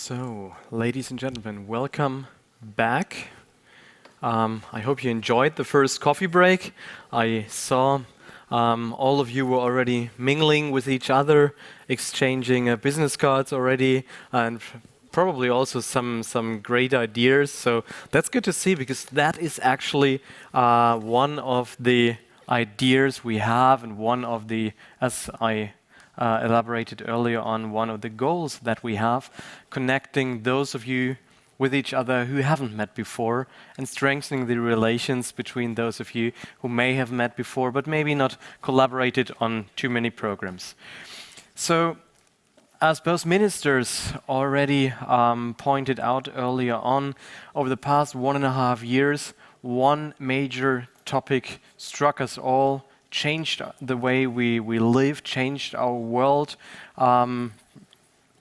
So, ladies and gentlemen, welcome back. I hope you enjoyed the first coffee break. I saw all of you were already mingling with each other, exchanging business cards already, and probably also some great ideas. So that's good to see, because that is actually one of the ideas we have, and one of the, as I elaborated earlier on, one of the goals that we have, connecting those of you with each other who haven't met before, and strengthening the relations between those of you who may have met before but maybe not collaborated on too many programs. So, as both ministers already pointed out earlier on, over the past 1.5 years, one major topic struck us all, changed the way we live, changed our world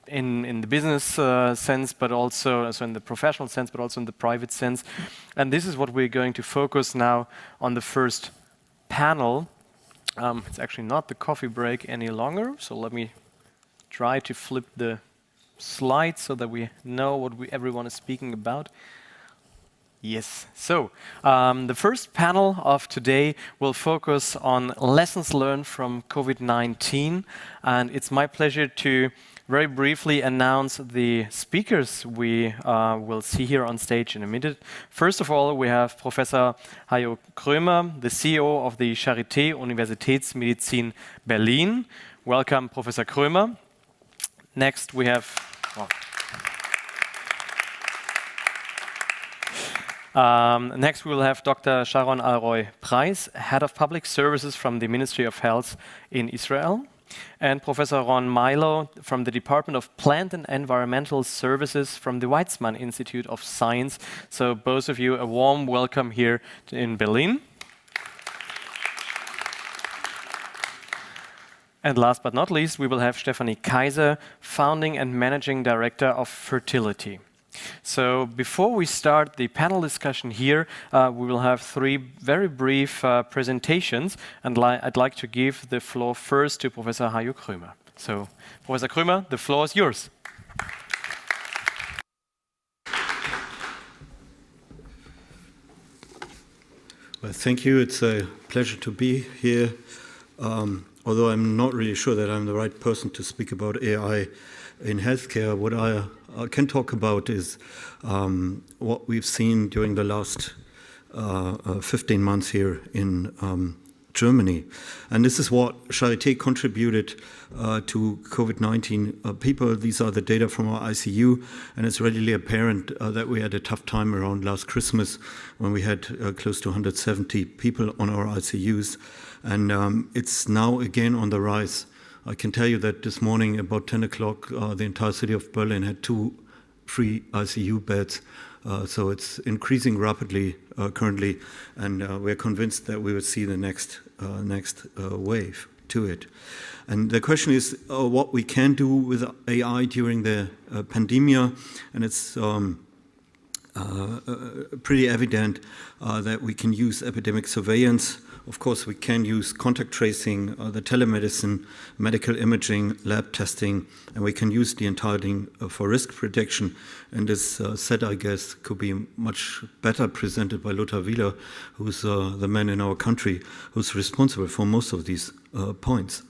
in the business sense, but also in the professional sense, but also in the private sense. And this is what we're going to focus now on the first panel. It's actually not the coffee break any longer, so let me try to flip the slides so that we know what everyone is speaking about. Yes, so the first panel of today will focus on lessons learned from COVID-19, and it's my pleasure to very briefly announce the speakers we will see here on stage in a minute. First of all, we have Professor Heyo Kroemer, the CEO of the Charité Universitätsmedizin Berlin. Welcome, Professor Kroemer. Next, we have... next, we will have Dr. Sharon Alroy-Preis, Head of Public Services from the Ministry of Health in Israel, and Professor Milo from the Department of Plant and Environmental Services from the Weizman Institute of Science. So both of you, a warm welcome here in Berlin. And last but not least, we will have Stephanie Kaiser, Founding and Managing Director of Fertility. So before we start the panel discussion here, we will have 3 very brief presentations, and I'd like to give the floor first to Professor Heyo Kroemer. So, Professor Kroemer, the floor is yours. Well, thank you. It's a pleasure to be here, although I'm not really sure that I'm the right person to speak about AI in healthcare. What I can talk about is what we've seen during the last 15 months here in Germany. And this is what Charité contributed to COVID-19 people. These are the data from our ICU, and it's readily apparent that we had a tough time around last Christmas when we had close to 170 people on our ICUs. And it's now again on the rise. I can tell you that this morning, about 10 o'clock, the entire city of Berlin had 2 free ICU beds. So it's increasing rapidly currently, and we're convinced that we will see the next wave to it. And the question is what we can do with AI during the pandemia, and it's pretty evident that we can use epidemic surveillance. Of course, we can use contact tracing, the telemedicine, medical imaging, lab testing, and we can use the entire thing for risk prediction. And this set, I guess, could be much better presented by Lothar Wieler, who's the man in our country who's responsible for most of these points.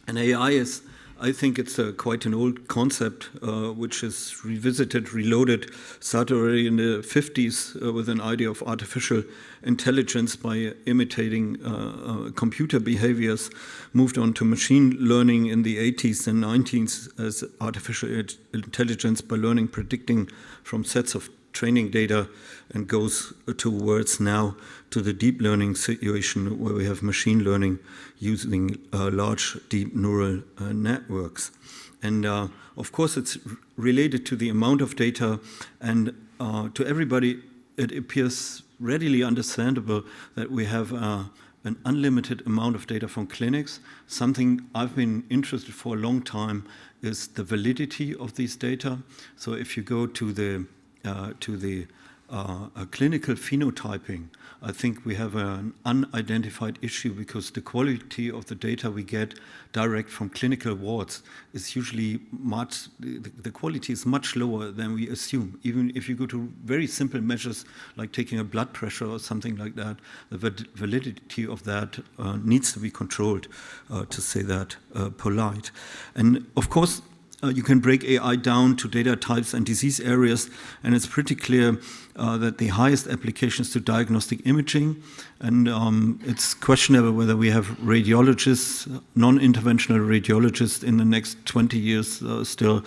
And AI is, I think it's quite an old concept, which is revisited, reloaded, started already in the 50s with an idea of artificial intelligence by imitating computer behaviors, moved on to machine learning in the 80s and 90s as artificial intelligence by learning, predicting from sets of training data, and goes towards now to the deep learning situation where we have machine learning using large deep neural networks. And of course it's related to the amount of data, and to everybody it appears readily understandable that we have an unlimited amount of data from clinics. Something I've been interested for a long time is the validity of these data. So if you go to the clinical phenotyping, I think we have an unidentified issue because the quality of the data we get direct from clinical wards is usually the quality is much lower than we assume. Even if you go to very simple measures like taking a blood pressure or something like that, the validity of that needs to be controlled, to say that polite. And of course, you can break AI down to data types and disease areas, and it's pretty clear that the highest applications to diagnostic imaging, and it's questionable whether we have radiologists, non-interventional radiologists in the next 20 years still.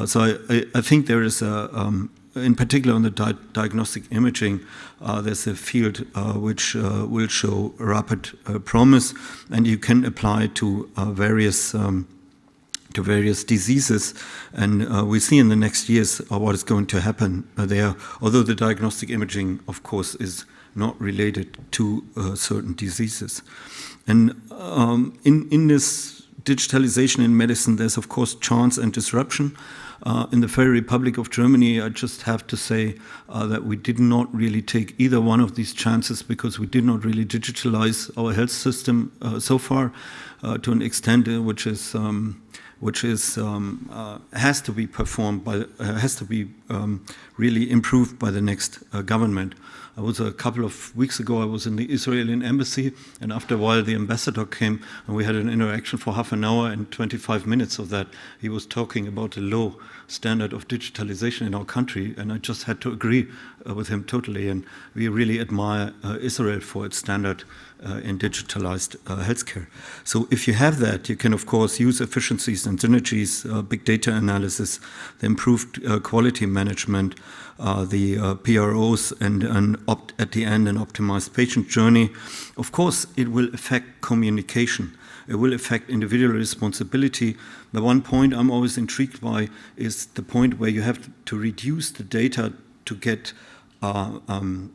So I think there is in particular on the diagnostic imaging, there's a field which will show rapid promise, and you can apply to various diseases, and we see in the next years what is going to happen there, although the diagnostic imaging, of course, is not related to certain diseases. And in this digitalization in medicine, there's, of course, chance and disruption. In the Federal Republic of Germany, I just have to say that we did not really take either one of these chances because we did not really digitalize our health system so far to an extent which has to be performed has to be really improved by the next government. I was a couple of weeks ago, I was in the Israeli embassy, and after a while the ambassador came and we had an interaction for half an hour, and 25 minutes of that he was talking about the low standard of digitalization in our country, and I just had to agree with him totally, and we really admire Israel for its standard in digitalized healthcare. So if you have that, you can of course use efficiencies and synergies, big data analysis, the improved quality management, the PROs, and at the end an optimized patient journey. Of course, it will affect communication. It will affect individual responsibility. The one point I'm always intrigued by is the point where you have to reduce the data to get an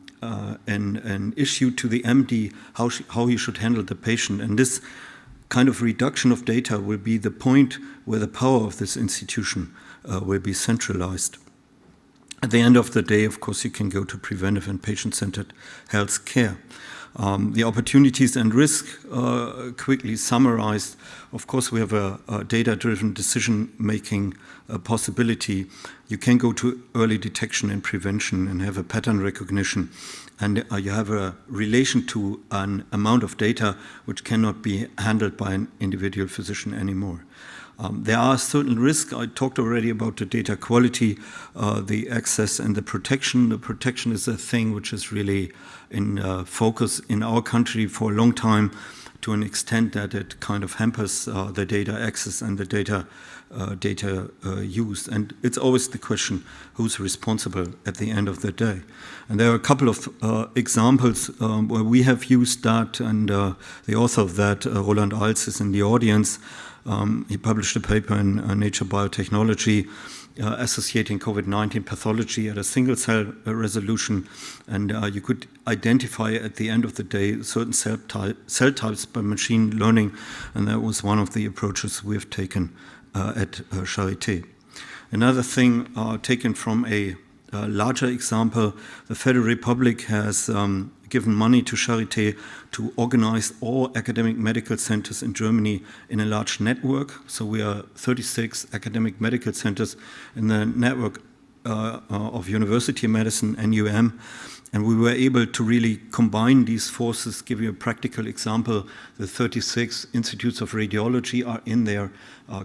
issue to the MD, how he should handle the patient. And this kind of reduction of data will be the point where the power of this institution will be centralized. At the end of the day, of course, you can go to preventive and patient-centered health care. The opportunities and risk quickly summarized. Of course, we have a data-driven decision-making possibility. You can go to early detection and prevention and have a pattern recognition. And you have a relation to an amount of data which cannot be handled by an individual physician anymore. There are certain risks. I talked already about the data quality, the access and the protection. The protection is a thing which is really in focus in our country for a long time, to an extent that it kind of hampers the data access and the data use. And it's always the question, who's responsible at the end of the day? And there are a couple of examples where we have used that, and the author of that, Roland Alts, is in the audience. He published a paper in Nature Biotechnology associating COVID-19 pathology at a single cell resolution, and you could identify at the end of the day certain cell types by machine learning, and that was one of the approaches we have taken at Charité. Another thing taken from a larger example, the Federal Republic has given money to Charité to organize all academic medical centers in Germany in a large network. So we are 36 academic medical centers in the network of University Medicine, NUM, and we were able to really combine these forces. Give you a practical example, the 36 institutes of radiology are in there,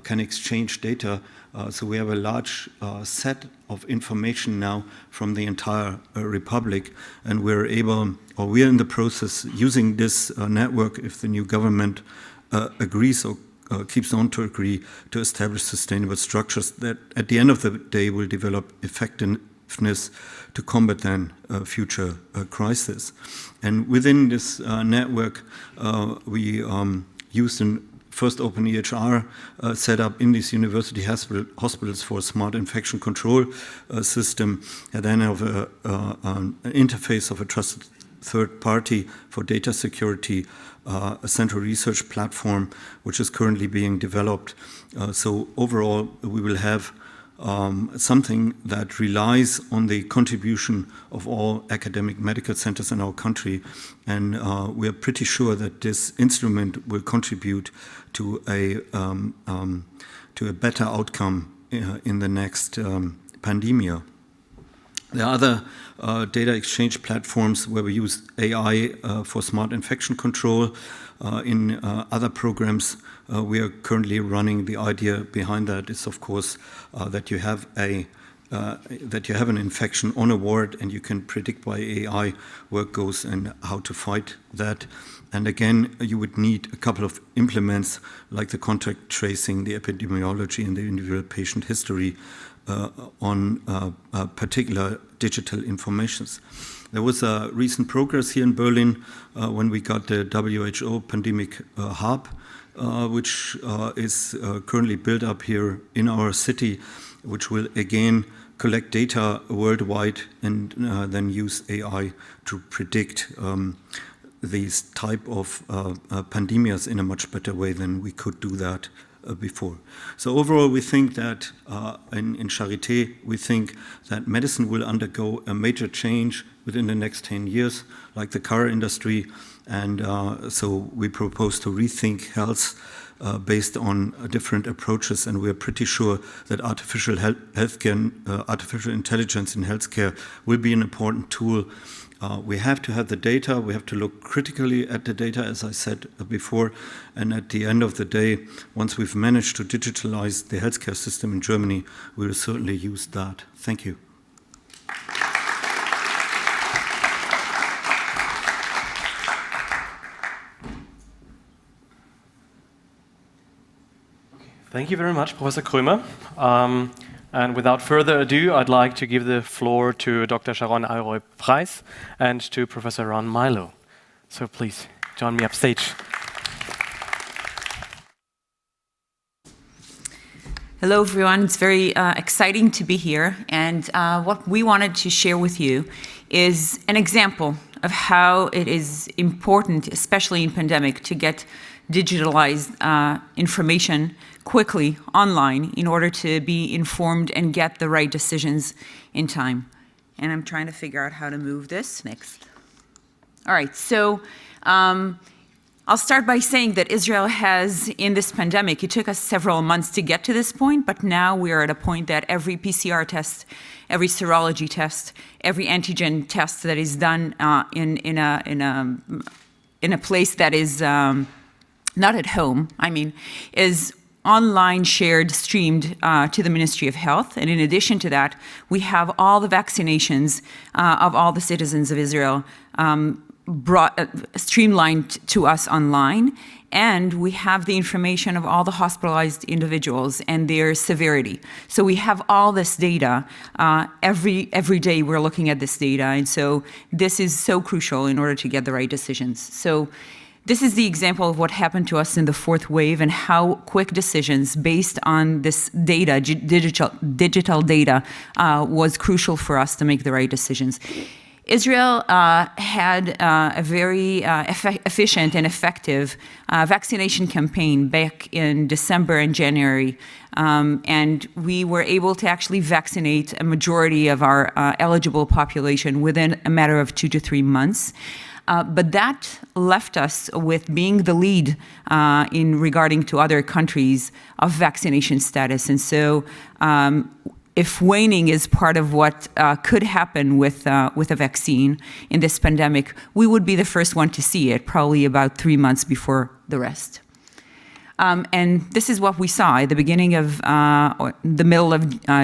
can exchange data. So we have a large set of information now from the entire republic, and we're in the process using this network, if the new government agrees or keeps on to agree, to establish sustainable structures that at the end of the day will develop effectiveness to combat then future crises. And within this network, we used an first open EHR set up in these university hospitals for a smart infection control system, and then have an interface of a trusted third party for data security, a central research platform which is currently being developed. So overall, we will have something that relies on the contribution of all academic medical centers in our country, and we are pretty sure that this instrument will contribute to a better outcome in the next pandemia. There are other data exchange platforms where we use AI for smart infection control. In other programs we are currently running, the idea behind that is, of course, that you have an infection on a ward and you can predict by AI where it goes and how to fight that. And again, you would need a couple of implements like the contact tracing, the epidemiology, and the individual patient history on particular digital informations. There was a recent progress here in Berlin when we got the WHO pandemic hub, which is currently built up here in our city, which will again collect data worldwide and then use AI to predict these type of pandemias in a much better way than we could do that before. So overall, we think that in Charité, we think that medicine will undergo a major change within the next 10 years, like the car industry, and so we propose to rethink health based on different approaches, and we're pretty sure that artificial intelligence in healthcare will be an important tool. We have to have the data, we have to look critically at the data, as I said before, and at the end of the day, once we've managed to digitalize the healthcare system in Germany, we will certainly use that. Thank you. Thank you very much, Professor Kroemer. And without further ado, I'd like to give the floor to Dr. Sharon Alroy-Preis and to Professor Milo. So please, join me upstage. Hello, everyone. It's very exciting to be here. And what we wanted to share with you is an example of how it is important, especially in pandemic, to get digitalized information quickly online in order to be informed and get the right decisions in time. And I'm trying to figure out how to move this next. All right, so I'll start by saying that Israel has, in this pandemic, it took us several months to get to this point, but now we are at a point that every PCR test, every serology test, every antigen test that is done in a place that is not at home, is online, shared, streamed to the Ministry of Health. And in addition to that, we have all the vaccinations of all the citizens of Israel streamlined to us online. And we have the information of all the hospitalized individuals and their severity. So we have all this data. Every day we're looking at this data. And so this is so crucial in order to get the right decisions. So this is the example of what happened to us in the fourth wave and how quick decisions based on this data, digital data, was crucial for us to make the right decisions. Israel had a very efficient and effective vaccination campaign back in December and January, and we were able to actually vaccinate a majority of our eligible population within a matter of 2 to 3 months. But that left us with being the lead in regarding to other countries of vaccination status. And so if waning is part of what could happen with a vaccine in this pandemic, we would be the first one to see it, probably about 3 months before the rest. And this is what we saw at the beginning of or the middle of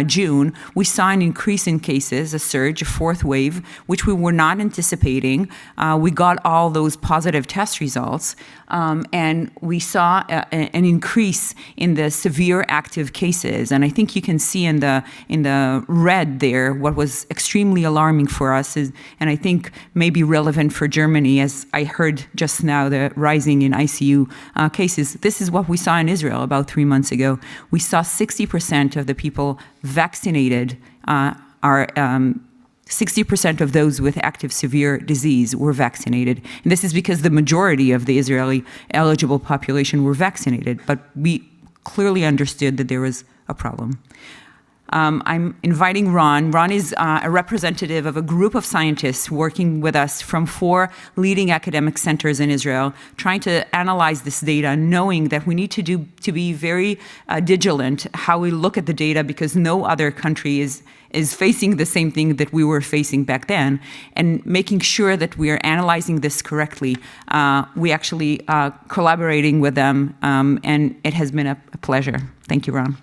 June. We saw an increase in cases, a surge, a fourth wave, which we were not anticipating. We got all those positive test results, and we saw an increase in the severe active cases. And I think you can see in the red there what was extremely alarming for us is, and I think maybe relevant for Germany, as I heard just now, the rising in ICU cases. This is what we saw in Israel about 3 months ago. We saw 60% of the people vaccinated are 60% of those with active severe disease were vaccinated. And this is because the majority of the Israeli eligible population were vaccinated, but we clearly understood that there was a problem. I'm inviting Ron. Ron is a representative of a group of scientists working with us from 4 leading academic centers in Israel, trying to analyze this data, knowing that we need to be very vigilant how we look at the data, because no other country is facing the same thing that we were facing back then, and making sure that we are analyzing this correctly. We actually collaborating with them, and it has been a pleasure. Thank you, Ron.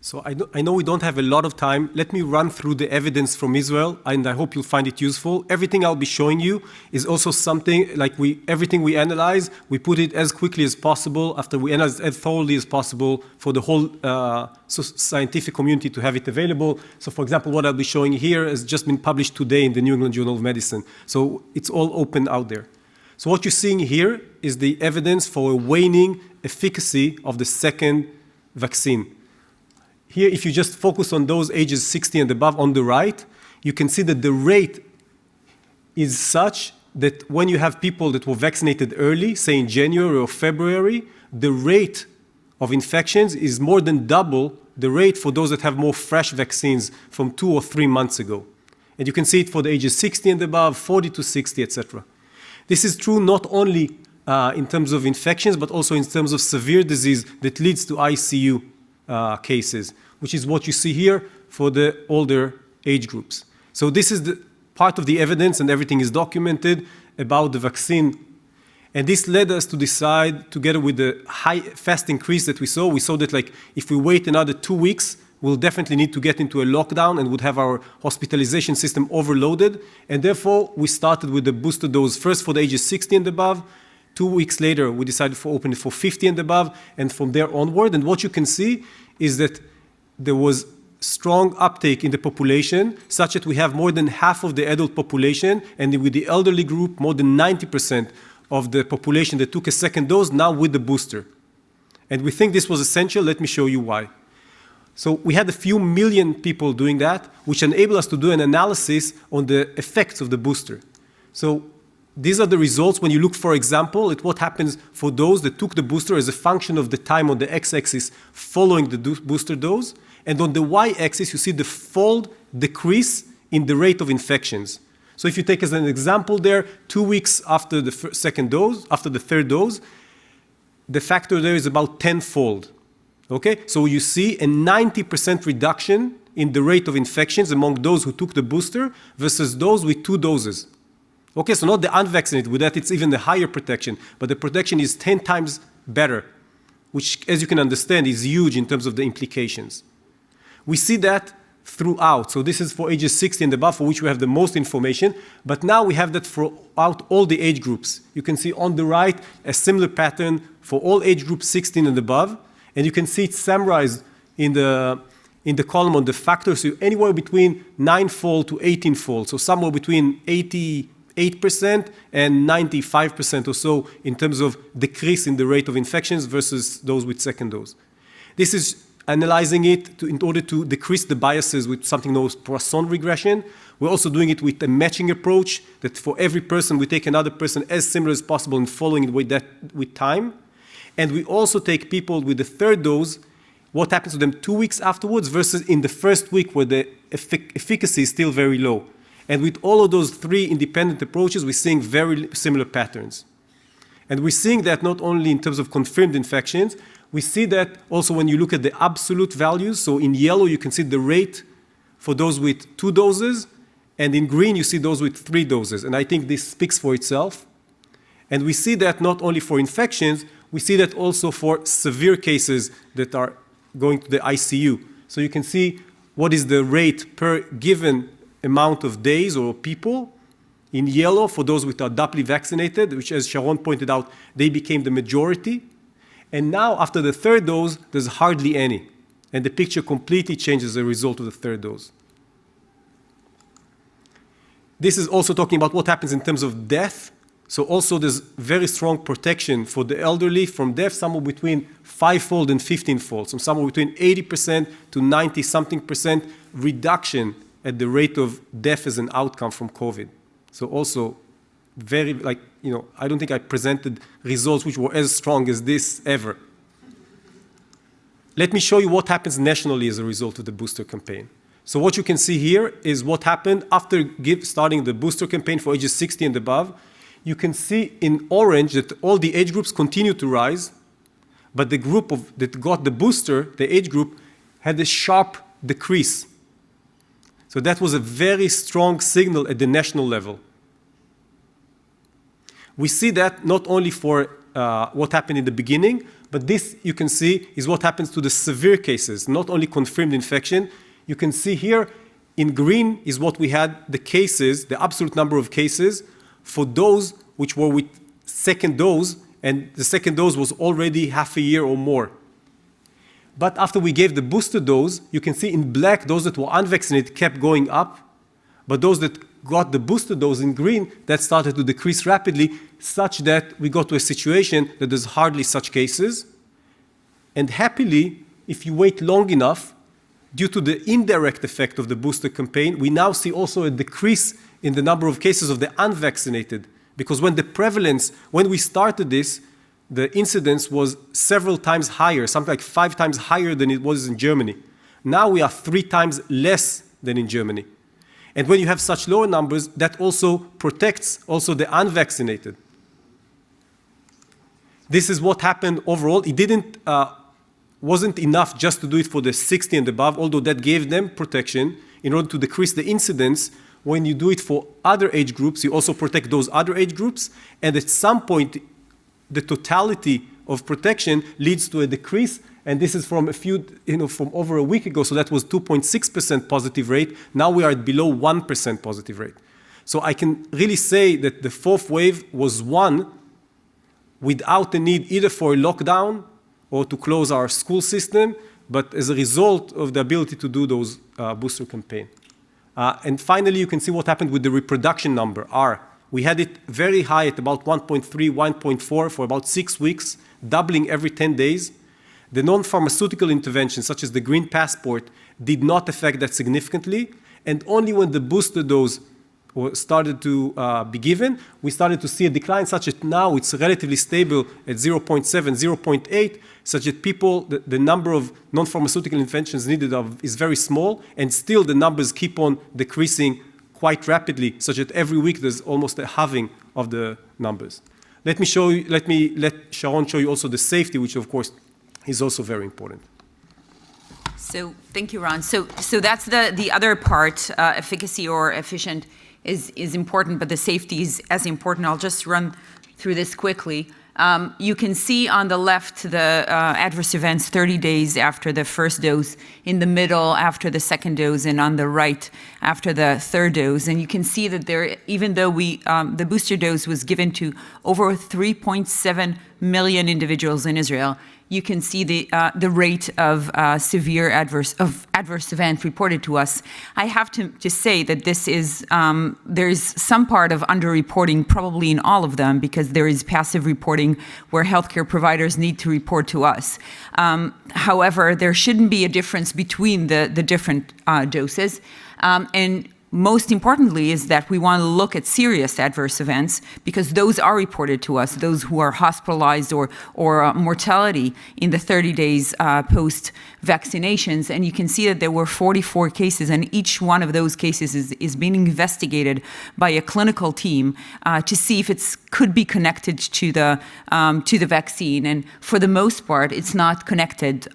So I know we don't have a lot of time. Let me run through the evidence from Israel, and I hope you'll find it useful. Everything I'll be showing you is also something like everything we analyze, we put it as quickly as possible after we analyze as thoroughly as possible for the whole scientific community to have it available. So for example, what I'll be showing here has just been published today in the New England Journal of Medicine. So it's all open out there. So what you're seeing here is the evidence for a waning efficacy of the second vaccine. Here, if you just focus on those ages 60 and above on the right, you can see that the rate is such that when you have people that were vaccinated early, say in January or February, the rate of infections is more than double the rate for those that have more fresh vaccines from 2 or 3 months ago. And you can see it for the ages 60 and above, 40 to 60, etc. This is true not only in terms of infections, but also in terms of severe disease that leads to ICU cases, which is what you see here for the older age groups. So this is the part of the evidence, and everything is documented about the vaccine. And this led us to decide, together with the fast increase that we saw that like if we wait another 2 weeks, we'll definitely need to get into a lockdown and would have our hospitalization system overloaded. And therefore, we started with the booster dose first for the ages 60 and above. 2 weeks later, we decided to open it for 50 and above, and from there onward. And what you can see is that there was strong uptake in the population, such that we have more than half of the adult population, and with the elderly group, more than 90% of the population that took a second dose now with the booster. And we think this was essential. Let me show you why. So we had a few million people doing that, which enabled us to do an analysis on the effects of the booster. So these are the results when you look, for example, at what happens for those that took the booster as a function of the time on the x-axis following the booster dose. And on the y-axis, you see the fold decrease in the rate of infections. So if you take as an example there, 2 weeks after the second dose, after the third dose, the factor there is about 10-fold. Okay? So you see a 90% reduction in the rate of infections among those who took the booster versus those with 2 doses. Okay, so not the unvaccinated, with that it's even the higher protection, but the protection is 10 times better, which, as you can understand, is huge in terms of the implications. We see that throughout. So this is for ages 60 and above, for which we have the most information, but now we have that throughout all the age groups. You can see on the right a similar pattern for all age groups 16 and above, and you can see it summarized in the column on the factors, so anywhere between 9-fold to 18-fold, so somewhere between 88% and 95% or so in terms of decrease in the rate of infections versus those with second dose. This is analyzing it in order to decrease the biases with something known as Poisson regression. We're also doing it with a matching approach, that for every person we take another person as similar as possible and following it with time. And we also take people with the third dose, what happens to them 2 weeks afterwards versus in the first week where the efficacy is still very low. And with all of those 3 independent approaches, we're seeing very similar patterns. And we're seeing that not only in terms of confirmed infections, we see that also when you look at the absolute values. So in yellow, you can see the rate for those with 2 doses, and in green, you see those with 3 doses. And I think this speaks for itself. And we see that not only for infections, we see that also for severe cases that are going to the ICU. So you can see what is the rate per given amount of days or people. In yellow, for those which are doubly vaccinated, which, as Sharon pointed out, they became the majority. And now, after the third dose, there's hardly any. And the picture completely changes as a result of the third dose. This is also talking about what happens in terms of death. So also there's very strong protection for the elderly from death, somewhere between 5-fold and 15-fold. So somewhere between 80% to 90-something% reduction at the rate of death as an outcome from COVID. So also very, I don't think I presented results which were as strong as this ever. let me show you what happens nationally as a result of the booster campaign. So what you can see here is what happened after starting the booster campaign for ages 60 and above. You can see in orange that all the age groups continue to rise, but the group that got the booster, the age group, had a sharp decrease. So that was a very strong signal at the national level. We see that not only for what happened in the beginning, but this, you can see, is what happens to the severe cases, not only confirmed infection. You can see here in green is what we had the cases, the absolute number of cases for those which were with second dose, and the second dose was already half a year or more. But after we gave the booster dose, you can see in black, those that were unvaccinated kept going up, but those that got the booster dose in green, that started to decrease rapidly, such that we got to a situation that there's hardly such cases. And happily, if you wait long enough, due to the indirect effect of the booster campaign, we now see also a decrease in the number of cases of the unvaccinated. Because when we started this, the incidence was several times higher, something like 5 times higher than it was in Germany. Now we are 3 times less than in Germany. And when you have such lower numbers, that also protects also the unvaccinated. This is what happened overall. It wasn't enough just to do it for the 60 and above, although that gave them protection in order to decrease the incidence. When you do it for other age groups, you also protect those other age groups. And at some point, the totality of protection leads to a decrease. And this is from from over a week ago. So that was 2.6% positive rate. Now we are at below 1% positive rate. So I can really say that the fourth wave was won without the need either for a lockdown or to close our school system, but as a result of the ability to do those booster campaign. And finally, you can see what happened with the reproduction number, R. We had it very high at about 1.3, 1.4 for about 6 weeks, doubling every 10 days. The non-pharmaceutical interventions, such as the green passport, did not affect that significantly. And only when the booster dose started to be given, we started to see a decline, such that now it's relatively stable at 0.7, 0.8, such that the number of non-pharmaceutical interventions needed is very small, and still the numbers keep on decreasing quite rapidly, such that every week there's almost a halving of the numbers. Let me let Sharon show you also the safety, which of course is also very important. So thank you, Ron. So that's the other part, efficacy or efficient is important, but the safety is as important. I'll just run through this quickly. You can see on the left the adverse events 30 days after the first dose, in the middle after the second dose, and on the right after the third dose. And you can see that even though the booster dose was given to over 3.7 million individuals in Israel, you can see the rate of severe adverse event reported to us. I have to say that this is there is some part of underreporting probably in all of them, because there is passive reporting where healthcare providers need to report to us. However, there shouldn't be a difference between the different doses. And most importantly is that we want to look at serious adverse events, because those are reported to us, those who are hospitalized or mortality in the 30 days post-vaccinations. And you can see that there were 44 cases, and each one of those cases is being investigated by a clinical team to see if it could be connected to the vaccine. And for the most part, it's not connected.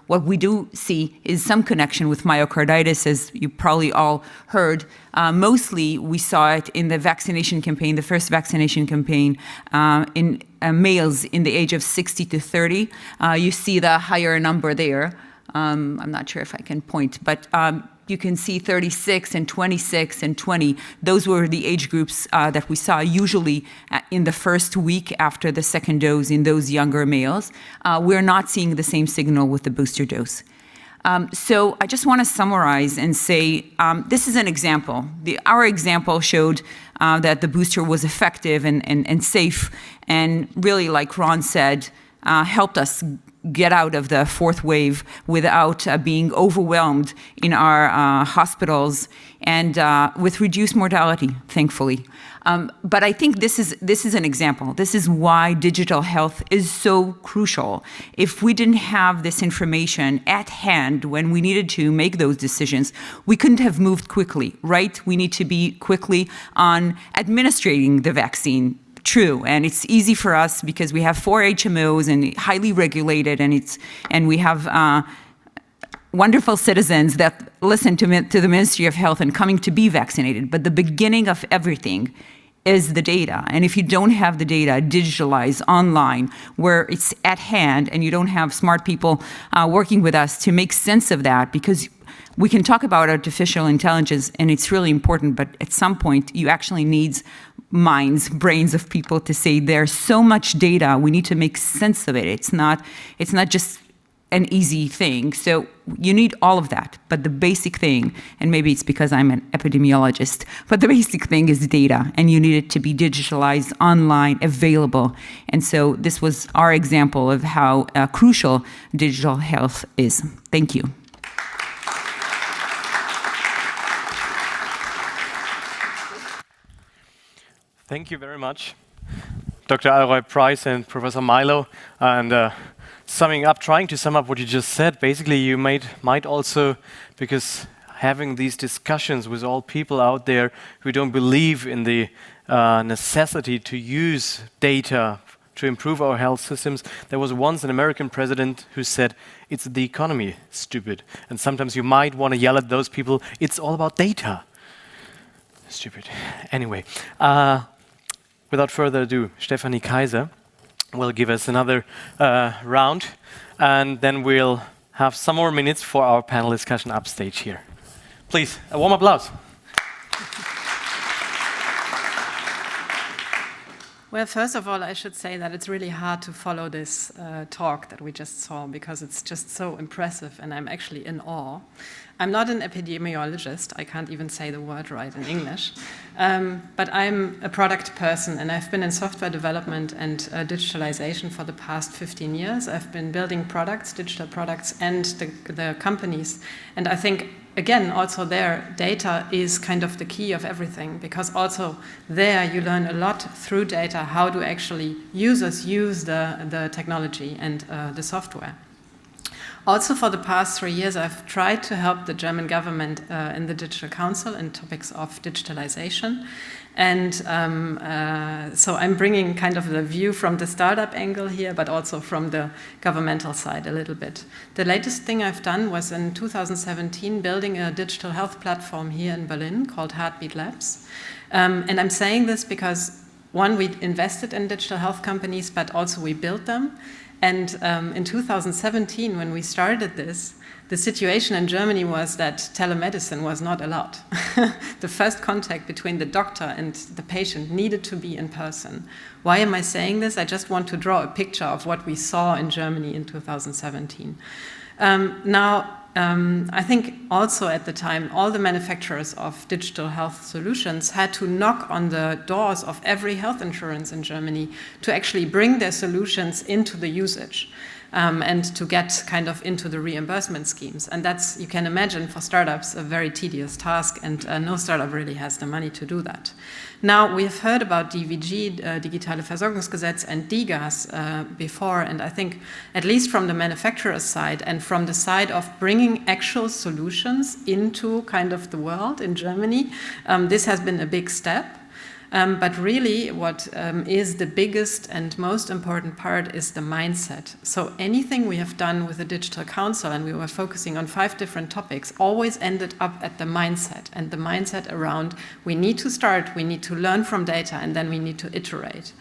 What we do see is some connection with myocarditis, as you probably all heard. Mostly, we saw it in the vaccination campaign, the first vaccination campaign in males in the age of 60 to 30. You see the higher number there. I'm not sure if I can point, but you can see 36 and 26 and 20. Those were the age groups that we saw usually in the first week after the second dose in those younger males. We're not seeing the same signal with the booster dose. So I just want to summarize and say this is an example. Our example showed that the booster was effective and safe, and really, like Ron said, helped us get out of the fourth wave without being overwhelmed in our hospitals and with reduced mortality, thankfully. But I think this is an example. This is why digital health is so crucial. If we didn't have this information at hand when we needed to make those decisions, we couldn't have moved quickly, right? We need to be quickly on administering the vaccine. True, and it's easy for us because we have 4 HMOs and highly regulated, and we have wonderful citizens that listen to the Ministry of Health and coming to be vaccinated. But the beginning of everything is the data. And if you don't have the data digitalized online where it's at hand and you don't have smart people working with us to make sense of that, because we can talk about artificial intelligence and it's really important, but at some point you actually need minds, brains of people to say there's so much data, we need to make sense of it. It's not just an easy thing. So you need all of that. But the basic thing, and maybe it's because I'm an epidemiologist, but the basic thing is data, and you need it to be digitalized, online, available. And so this was our example of how crucial digital health is. Thank you. Thank you very much, Dr. Alroy-Preis and Professor Milo. And trying to sum up what you just said, basically you might also, because having these discussions with all people out there who don't believe in the necessity to use data to improve our health systems, there was once an American president who said, it's the economy, stupid. And sometimes you might want to yell at those people, it's all about data. Stupid. Anyway, without further ado, Stephanie Kaiser will give us another round, and then we'll have some more minutes for our panel discussion upstage here. Please, a warm applause. Well, first of all, I should say that it's really hard to follow this talk that we just saw because it's just so impressive and I'm actually in awe. I'm not an epidemiologist, I can't even say the word right in English, but I'm a product person and I've been in software development and digitalization for the past 15 years. I've been building products, digital products, and the companies, and I think again, also there, data is kind of the key of everything, because also there you learn a lot through data, how do actually users use the technology and the software. Also, for the past 3 years, I've tried to help the German government in the Digital Council in topics of digitalization. And so I'm bringing kind of the view from the startup angle here, but also from the governmental side a little bit. The latest thing I've done was in 2017 building a digital health platform here in Berlin called Heartbeat Labs. And I'm saying this because, one, we invested in digital health companies, but also we built them. And in 2017, when we started this, the situation in Germany was that telemedicine was not allowed. The first contact between the doctor and the patient needed to be in person. Why am I saying this? I just want to draw a picture of what we saw in Germany in 2017. I think also at the time, all the manufacturers of digital health solutions had to knock on the doors of every health insurance in Germany to actually bring their solutions into the usage. And to get kind of into the reimbursement schemes. And that's, you can imagine, for startups, a very tedious task, and no startup really has the money to do that. Now, we have heard about DVG, Digitale Versorgungsgesetz, and DiGAS before, and I think, at least from the manufacturer's side and from the side of bringing actual solutions into kind of the world in Germany, this has been a big step. But really what is the biggest and most important part is the mindset. So anything we have done with the Digital Council, and we were focusing on 5 different topics, always ended up at the mindset, and the mindset around we need to start, we need to learn from data, and then we need to iterate.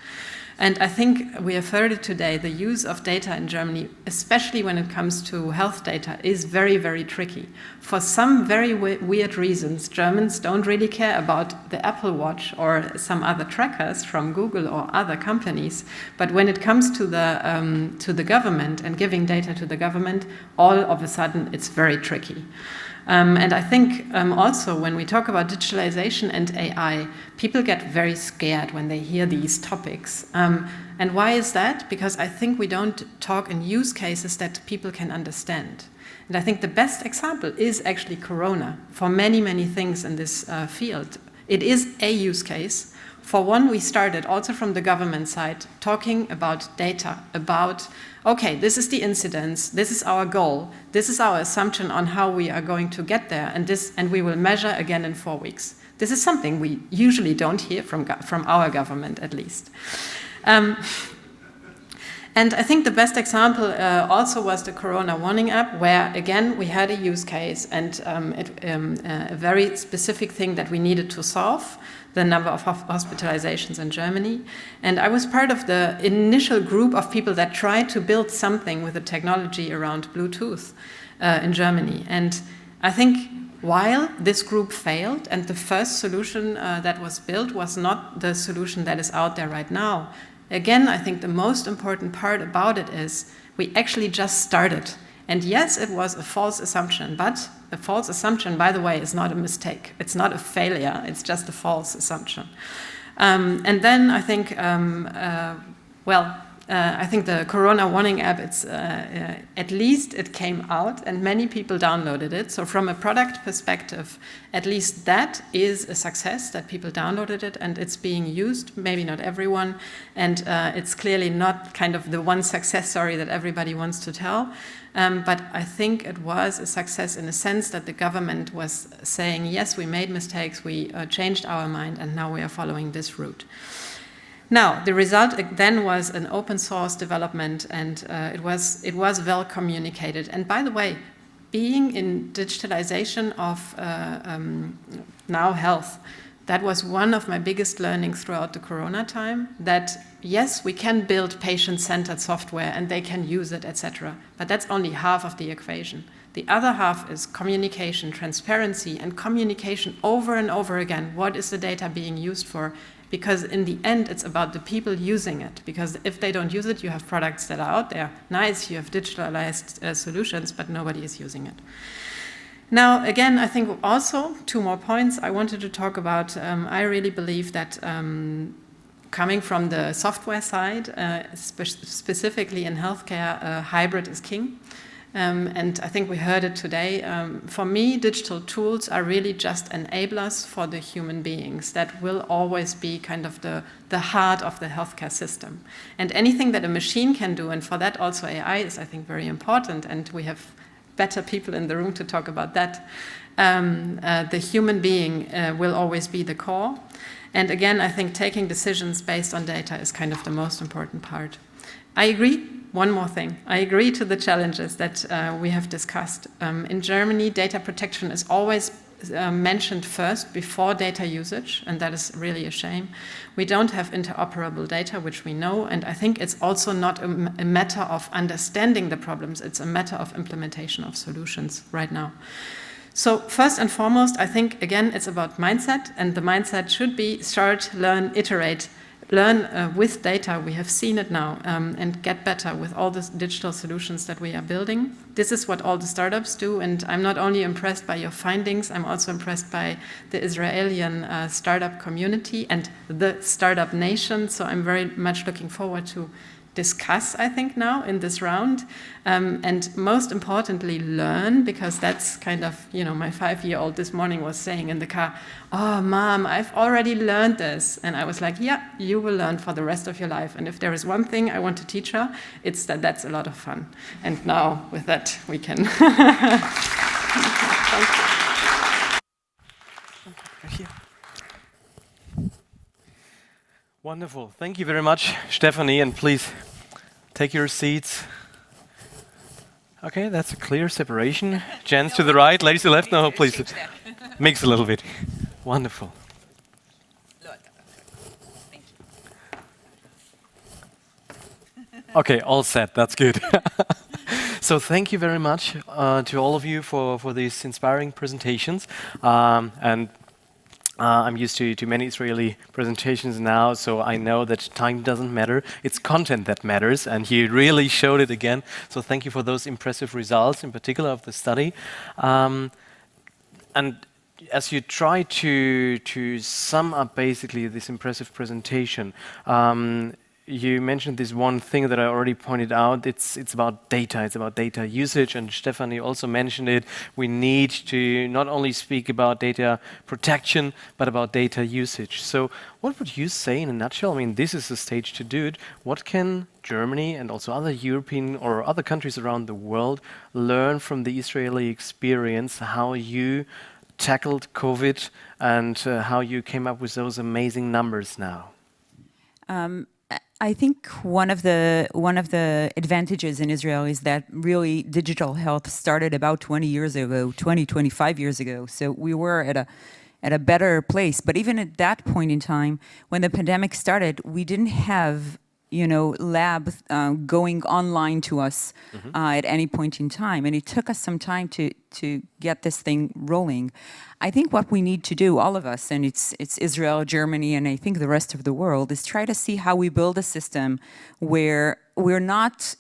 And I think we have heard it today, the use of data in Germany, especially when it comes to health data, is very, very tricky. For some very weird reasons, Germans don't really care about the Apple Watch or some other trackers from Google or other companies. But when it comes to the government and giving data to the government, all of a sudden it's very tricky. And I think also when we talk about digitalization and AI, people get very scared when they hear these topics. And why is that? Because I think we don't talk in use cases that people can understand. And I think the best example is actually Corona for many, many things in this field. It is a use case. For one, we started also from the government side talking about data, about, okay, this is the incidence, this is our goal, this is our assumption on how we are going to get there, and we will measure again in 4 weeks. This is something we usually don't hear from our government, at least. And I think the best example also was the Corona Warning app, where, again, we had a use case and a very specific thing that we needed to solve, the number of hospitalizations in Germany. And I was part of the initial group of people that tried to build something with the technology around Bluetooth in Germany. And I think while this group failed and the first solution that was built was not the solution that is out there right now, again, I think the most important part about it is we actually just started. And yes, it was a false assumption, but a false assumption, by the way, is not a mistake. It's not a failure, it's just a false assumption. And then I think, I think the Corona Warning app, it's at least it came out and many people downloaded it. So from a product perspective, at least that is a success, that people downloaded it and it's being used, maybe not everyone. And it's clearly not kind of the one success story that everybody wants to tell. But I think it was a success in the sense that the government was saying, yes, we made mistakes, we changed our mind, and now we are following this route. Now, the result then was an open source development, and it was well communicated. And by the way, being in digitalization of now health, that was one of my biggest learnings throughout the Corona time, that yes, we can build patient-centered software and they can use it, etc. But that's only half of the equation. The other half is communication, transparency, and communication over and over again. What is the data being used for? Because in the end, it's about the people using it. Because if they don't use it, you have products that are out there. Nice, you have digitalized solutions, but nobody is using it. Now, again, I think also 2 more points I wanted to talk about. I really believe that coming from the software side, specifically in healthcare, hybrid is king. And I think we heard it today. For me, digital tools are really just enablers for the human beings. That will always be kind of the heart of the healthcare system. And anything that a machine can do, and for that also AI is, I think, very important, and we have better people in the room to talk about that. The human being will always be the core. And again, I think taking decisions based on data is kind of the most important part. I agree. One more thing. I agree to the challenges that we have discussed. In Germany, data protection is always mentioned first before data usage, and that is really a shame. We don't have interoperable data, which we know, and I think it's also not a matter of understanding the problems, it's a matter of implementation of solutions right now. So first and foremost, I think, again, it's about mindset, and the mindset should be start, learn, iterate, learn with data, we have seen it now, and get better with all the digital solutions that we are building. This is what all the startups do, and I'm not only impressed by your findings, I'm also impressed by the Israeli startup community and the startup nation, so I'm very much looking forward to discuss, I think, now in this round, and most importantly, learn, because that's kind of, my 5-year-old this morning was saying in the car, oh, Mom, I've already learned this. And I was like, yeah, you will learn for the rest of your life. And if there is one thing I want to teach her, it's that that's a lot of fun. And now, with that, we can. Thank you. Wonderful. Thank you very much, Stephanie, and please take your seats. Okay, that's a clear separation. Gents to the right, ladies to the left. No, please. Mix a little bit. Wonderful. Okay, all set. That's good. So thank you very much to all of you for these inspiring presentations. I'm used to many Israeli presentations now, so I know that time doesn't matter. It's content that matters, and he really showed it again. So thank you for those impressive results, in particular of the study. And as you try to sum up basically this impressive presentation, you mentioned this one thing that I already pointed out. It's about data. It's about data usage, and Stephanie also mentioned it. We need to not only speak about data protection, but about data usage. So what would you say in a nutshell? I mean, this is the stage to do it. What can Germany and also other European or other countries around the world learn from the Israeli experience, how you tackled COVID and how you came up with those amazing numbers now? I think one of the advantages in Israel is that really digital health started about 20 years ago, 25 years ago. So we were at a better place. But even at that point in time, when the pandemic started, we didn't have labs going online to us at any point in time. And it took us some time to get this thing rolling. I think what we need to do, all of us, and it's Israel, Germany, and I think the rest of the world, is try to see how we build a system where we're not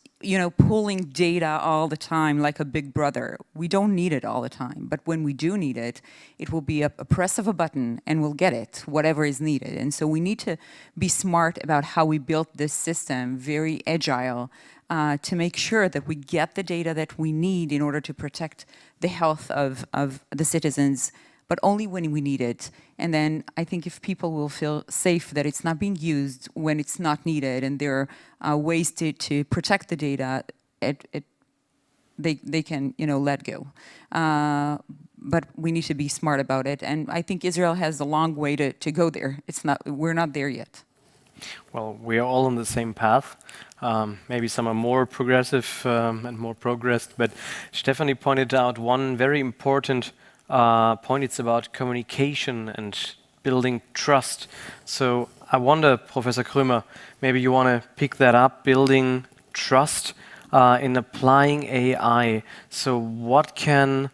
pulling data all the time like a big brother. We don't need it all the time, but when we do need it, it will be a press of a button and we'll get it, whatever is needed. And so we need to be smart about how we built this system, very agile, to make sure that we get the data that we need in order to protect the health of the citizens, but only when we need it. And then I think if people will feel safe that it's not being used when it's not needed, and there are ways to protect the data, they can let go. But we need to be smart about it. And I think Israel has a long way to go there. We're not there yet. Well, we are all on the same path. Maybe some are more progressive and more progressed, but Stephanie pointed out one very important point. It's about communication and building trust. So I wonder, Professor Kroemer, maybe you want to pick that up, building trust in applying AI. So what can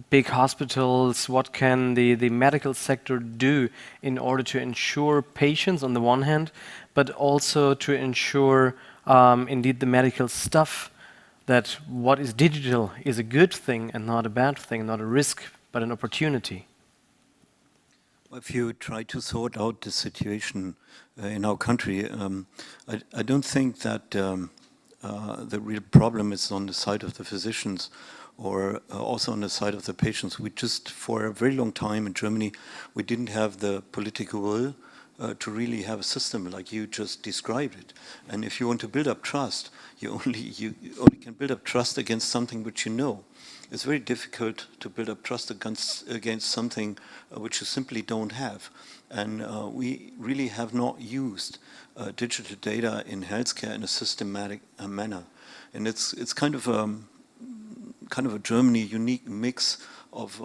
big hospitals, what can the medical sector do in order to ensure patients on the one hand, but also to ensure indeed the medical staff that what is digital is a good thing and not a bad thing, not a risk, but an opportunity? If you try to sort out the situation in our country, I don't think that the real problem is on the side of the physicians or also on the side of the patients. We just, for a very long time in Germany, we didn't have the political will to really have a system like you just described it. And if you want to build up trust, you only can build up trust against something which you know. It's very difficult to build up trust against something which you simply don't have. And we really have not used digital data in healthcare in a systematic manner. And it's kind of a Germany unique mix of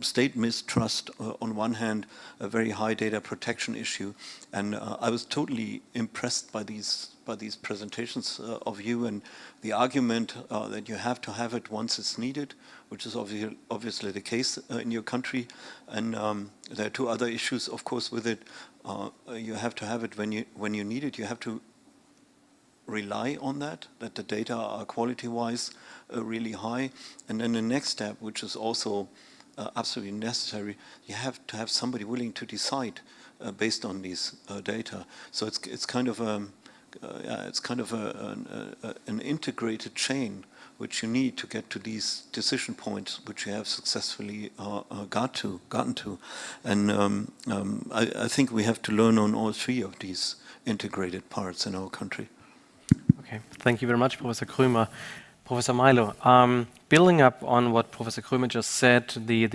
state mistrust on one hand, a very high data protection issue, and I was totally impressed by these presentations of you and the argument that you have to have it once it's needed, which is obviously the case in your country, and there are two other issues, of course, with it. You have to have it when you need it. You have to rely on that the data are quality-wise really high. And then the next step, which is also absolutely necessary, you have to have somebody willing to decide based on these data. So it's kind of an integrated chain which you need to get to these decision points, which you have successfully gotten to. And I think we have to learn on all three of these integrated parts in our country. Okay, thank you very much, Professor Kroemer. Professor Milo, building up on what Professor Kroemer just said, the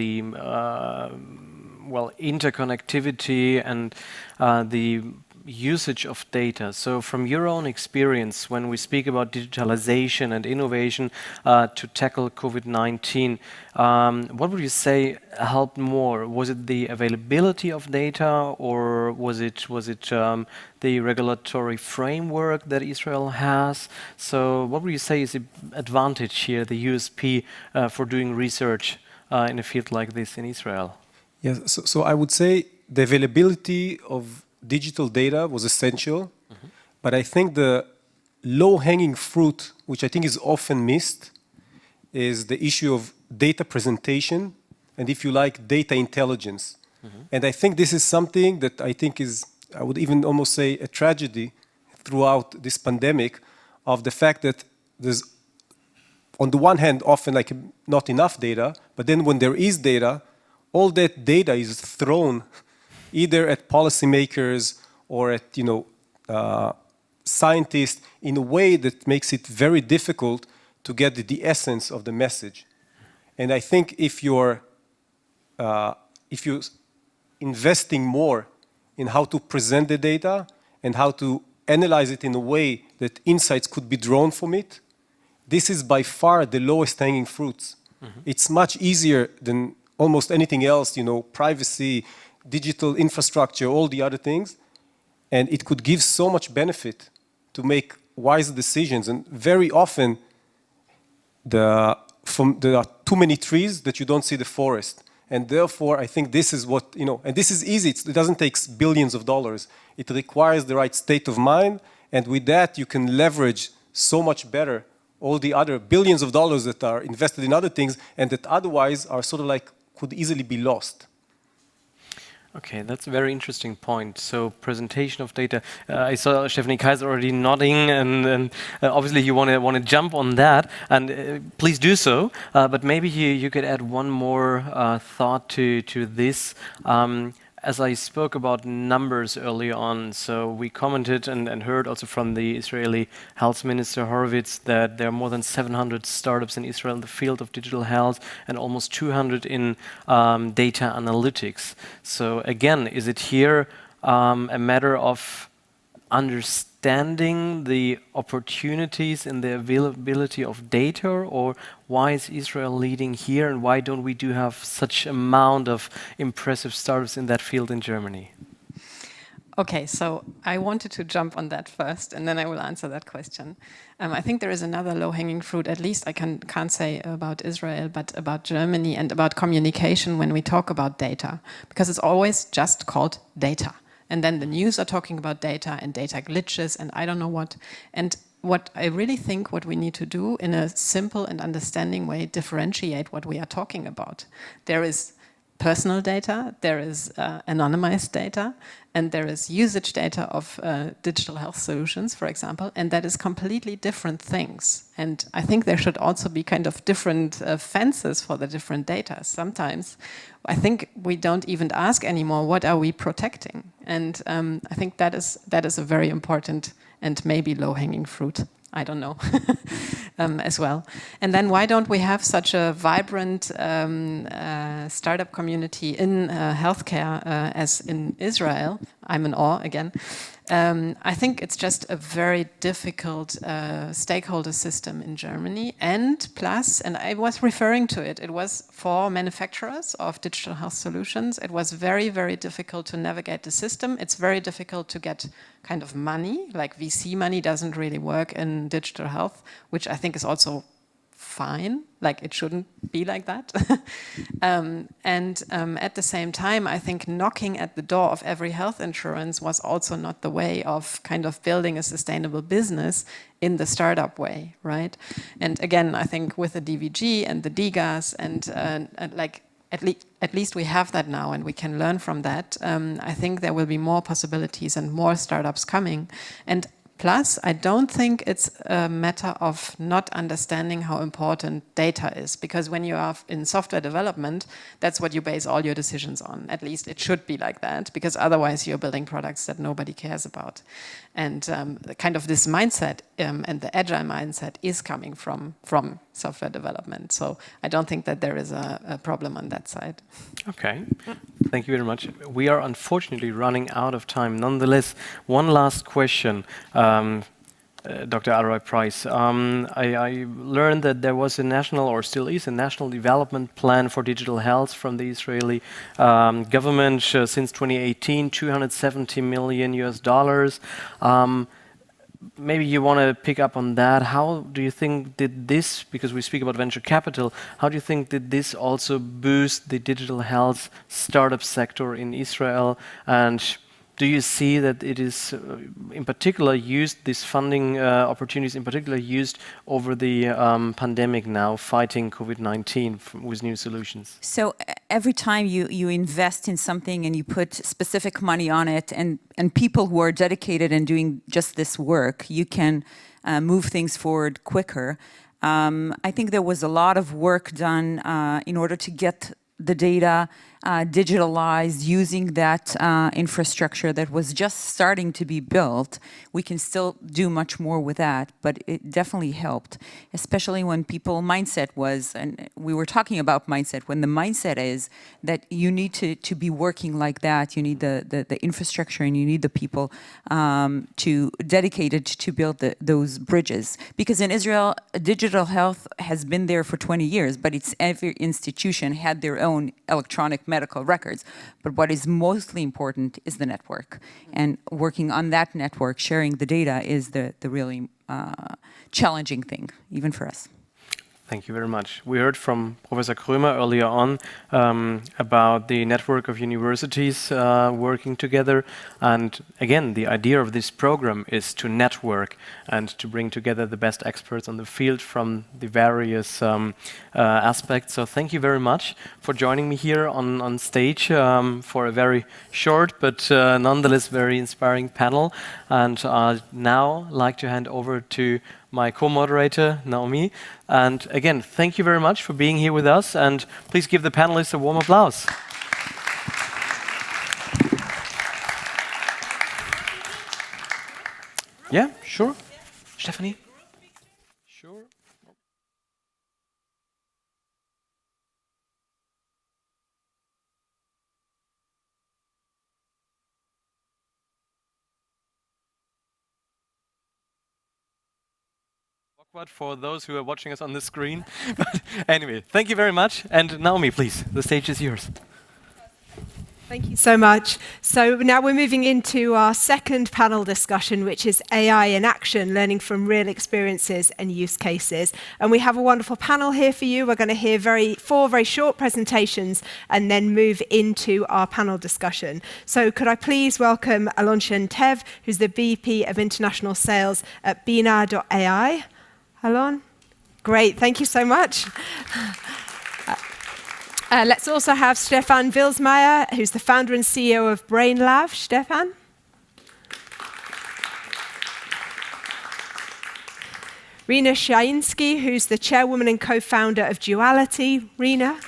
interconnectivity and the usage of data. So from your own experience, when we speak about digitalization and innovation to tackle COVID-19, what would you say helped more? Was it the availability of data, or was it the regulatory framework that Israel has? So what would you say is the advantage here, the USP for doing research in a field like this in Israel? Yes, so I would say the availability of digital data was essential, but I think the low-hanging fruit, which I think is often missed, is the issue of data presentation, and if you like, data intelligence. And I think this is something that I think is, I would even almost say, a tragedy throughout this pandemic, of the fact that there's, on the one hand, often like not enough data, but then when there is data, all that data is thrown either at policymakers or at scientists in a way that makes it very difficult to get the essence of the message. And I think if you're investing more in how to present the data and how to analyze it in a way that insights could be drawn from it, this is by far the lowest hanging fruits. It's much easier than almost anything else, privacy, digital infrastructure, all the other things. And it could give so much benefit to make wise decisions. And very often, there are too many trees that you don't see the forest. And therefore, I think this is what, and this is easy. It doesn't take billions of dollars. It requires the right state of mind. And with that, you can leverage so much better all the other billions of dollars that are invested in other things and that otherwise are sort of like could easily be lost. Okay, that's a very interesting point. So presentation of data. I saw Stephanie Kaiser already nodding, and obviously you want to jump on that, and please do so. But maybe you could add one more thought to this. As I spoke about numbers early on, so we commented and heard also from the Israeli Health Minister Horowitz that there are more than 700 startups in Israel in the field of digital health and almost 200 in data analytics. So again, is it here a matter of understanding the opportunities and the availability of data, or why is Israel leading here, and why don't we have such amount of impressive startups in that field in Germany? Okay, so I wanted to jump on that first, and then I will answer that question. I think there is another low-hanging fruit, at least I can't say about Israel, but about Germany and about communication when we talk about data, because it's always just called data. And then the news are talking about data and data glitches and I don't know what. And what I really think what we need to do in a simple and understanding way, differentiate what we are talking about. There is personal data, there is anonymized data, and there is usage data of digital health solutions, for example, and that is completely different things. And I think there should also be kind of different fences for the different data. Sometimes I think we don't even ask anymore, what are we protecting? And I think that is a very important and maybe low-hanging fruit. I don't know, as well. And then why don't we have such a vibrant startup community in healthcare as in Israel? I'm in awe again. I think it's just a very difficult stakeholder system in Germany. And plus, and I was referring to it, it was for manufacturers of digital health solutions. It was very, very difficult to navigate the system. It's very difficult to get kind of money, like VC money doesn't really work in digital health, which I think is also fine, like it shouldn't be like that. At the same time, I think knocking at the door of every health insurance was also not the way of kind of building a sustainable business in the startup way, right? And again, I think with the DVG and the DGAS and like at least we have that now and we can learn from that. I think there will be more possibilities and more startups coming. And plus, I don't think it's a matter of not understanding how important data is, because when you are in software development, that's what you base all your decisions on. At least it should be like that, because otherwise you're building products that nobody cares about. And kind of this mindset and the agile mindset is coming from software development. So I don't think that there is a problem on that side. Okay, thank you very much. We are unfortunately running out of time. Nonetheless, one last question. Dr. Alroy-Preis, I learned that there was a national, or still is, a national development plan for digital health from the Israeli government since 2018, $270 million US. Maybe you want to pick up on that. How do you think did this, because we speak about venture capital, how do you think did this also boost the digital health startup sector in Israel? And do you see that it is in particular used, these funding opportunities in particular used over the pandemic now, fighting COVID-19 with new solutions? So every time you invest in something and you put specific money on it and people who are dedicated and doing just this work, you can move things forward quicker. I think there was a lot of work done in order to get the data digitalized, using that infrastructure that was just starting to be built. We can still do much more with that, but it definitely helped, especially when people mindset was, and we were talking about mindset, when the mindset is that you need to be working like that, you need the infrastructure and you need the people to dedicated to build those bridges. Because in Israel, digital health has been there for 20 years, but it's every institution had their own electronic medical records. But what is mostly important is the network. And working on that network, sharing the data is the really challenging thing, even for us. Thank you very much. We heard from Professor Kroemer earlier on about the network of universities working together. And again, the idea of this program is to network and to bring together the best experts on the field from the various aspects. So thank you very much for joining me here on stage for a very short but nonetheless very inspiring panel. And I'd now like to hand over to my co-moderator, Naomi. And again, thank you very much for being here with us, and please give the panelists a warm applause. Yeah, sure. Stephanie? Sure. For those who are watching us on the screen. But anyway, thank you very much. And Naomi, please, the stage is yours. Thank you so much. So now we're moving into our second panel discussion, which is AI in action, learning from real experiences and use cases. And we have a wonderful panel here for you. We're going to hear four very short presentations and then move into our panel discussion. So could I please welcome Alon Tev, who's the VP of International Sales at Binaz.ai. Alon? Great, thank you so much. Let's also have Stefan Wilsmeyer, who's the founder and CEO of Brainlab. Stefan? Rina Shainsky, who's the chairwoman and co-founder of Duality. Rina?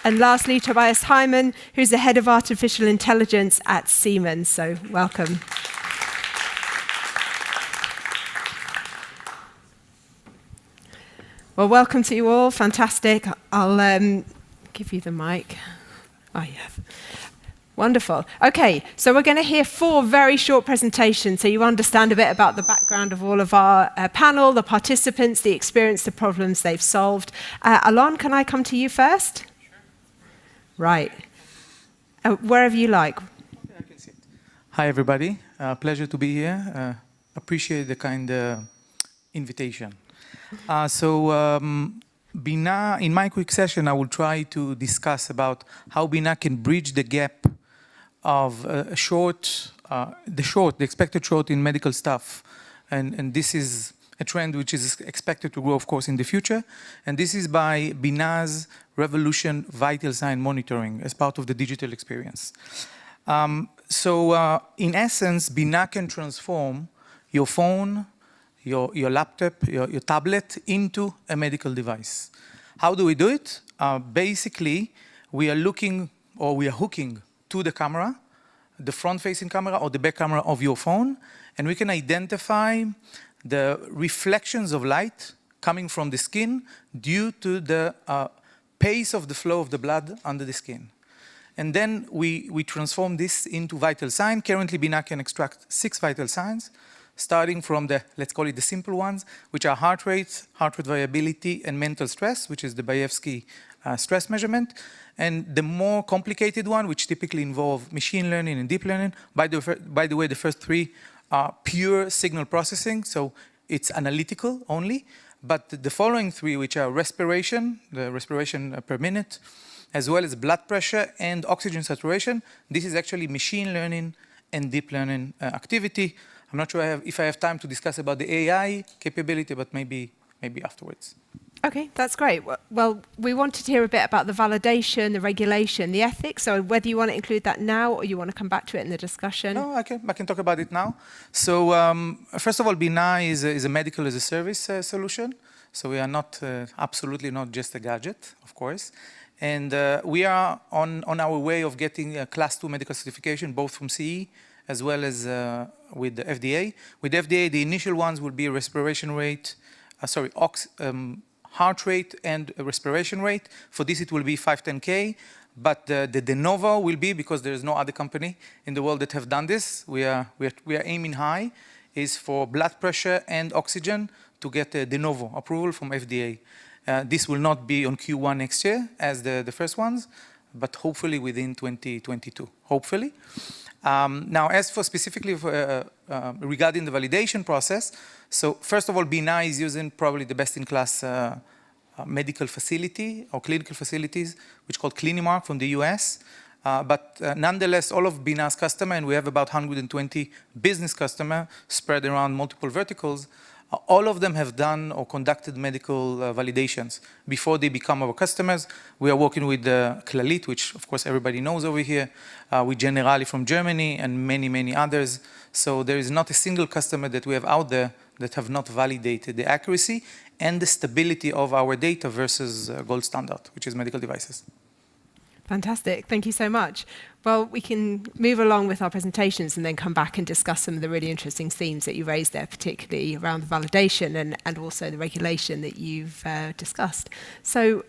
And lastly, Tobias Hyman, who's the head of artificial intelligence at Siemens. So welcome. Well, welcome to you all. Fantastic. I'll give you the mic. Oh, yeah. Wonderful. Okay, so we're going to hear four very short presentations so you understand a bit about the background of all of our panel, the participants, the experience, the problems they've solved. Alon, can I come to you first? Sure. Right. Wherever you like. Yeah, I can see it. Hi, everybody. Pleasure to be here. Appreciate the kind invitation. Binaz, in my quick session, I will try to discuss about how Binaz can bridge the gap of the expected short in medical staff. And this is a trend which is expected to grow, of course, in the future. And this is by Binaz Revolution vital sign monitoring as part of the digital experience. In essence, Binaz can transform your phone, your laptop, your tablet into a medical device. How do we do it? Basically, we are hooking to the camera, the front-facing camera or the back camera of your phone, and we can identify the reflections of light coming from the skin due to the pace of the flow of the blood under the skin. And then we transform this into vital sign. Currently, Binaz can extract 6 vital signs, starting from the, let's call it the simple ones, which are heart rate variability, and mental stress, which is the Bayevsky stress measurement. And the more complicated one, which typically involve machine learning and deep learning, by the way, the first 3 are pure signal processing, so it's analytical only. But the following 3, which are respiration, the respiration per minute, as well as blood pressure and oxygen saturation. This is actually machine learning and deep learning activity. I'm not sure if I have time to discuss about the AI capability, but maybe afterwards. Okay, that's great. Well, we wanted to hear a bit about the validation, the regulation, the ethics. So whether you want to include that now or you want to come back to it in the discussion. No, I can talk about it now. So first of all, Binaz is a medical as a service solution. So we are not absolutely not just a gadget, of course. And we are on our way of getting a Class 2 medical certification, both from CE as well as with the FDA. With the FDA, the initial ones will be respiration rate, heart rate and respiration rate. For this, it will be 510K. But the de novo will be, because there is no other company in the world that have done this, we are aiming high, is for blood pressure and oxygen to get a de novo approval from FDA. This will not be on Q1 next year as the first ones, but hopefully within 2022, hopefully. Now, as for specifically regarding the validation process, so first of all, Binaz is using probably the best-in-class medical facility or clinical facilities, which called Clinimark from the US. But nonetheless, all of Binaz customers, and we have about 120 business customers spread around multiple verticals, all of them have done or conducted medical validations before they become our customers. We are working with Clalit, which of course everybody knows over here, with Generali from Germany and many, many others. So there is not a single customer that we have out there that have not validated the accuracy and the stability of our data versus gold standard, which is medical devices. Fantastic. Thank you so much. Well, we can move along with our presentations and then come back and discuss some of the really interesting themes that you raised there, particularly around the validation and also the regulation that you've discussed. So,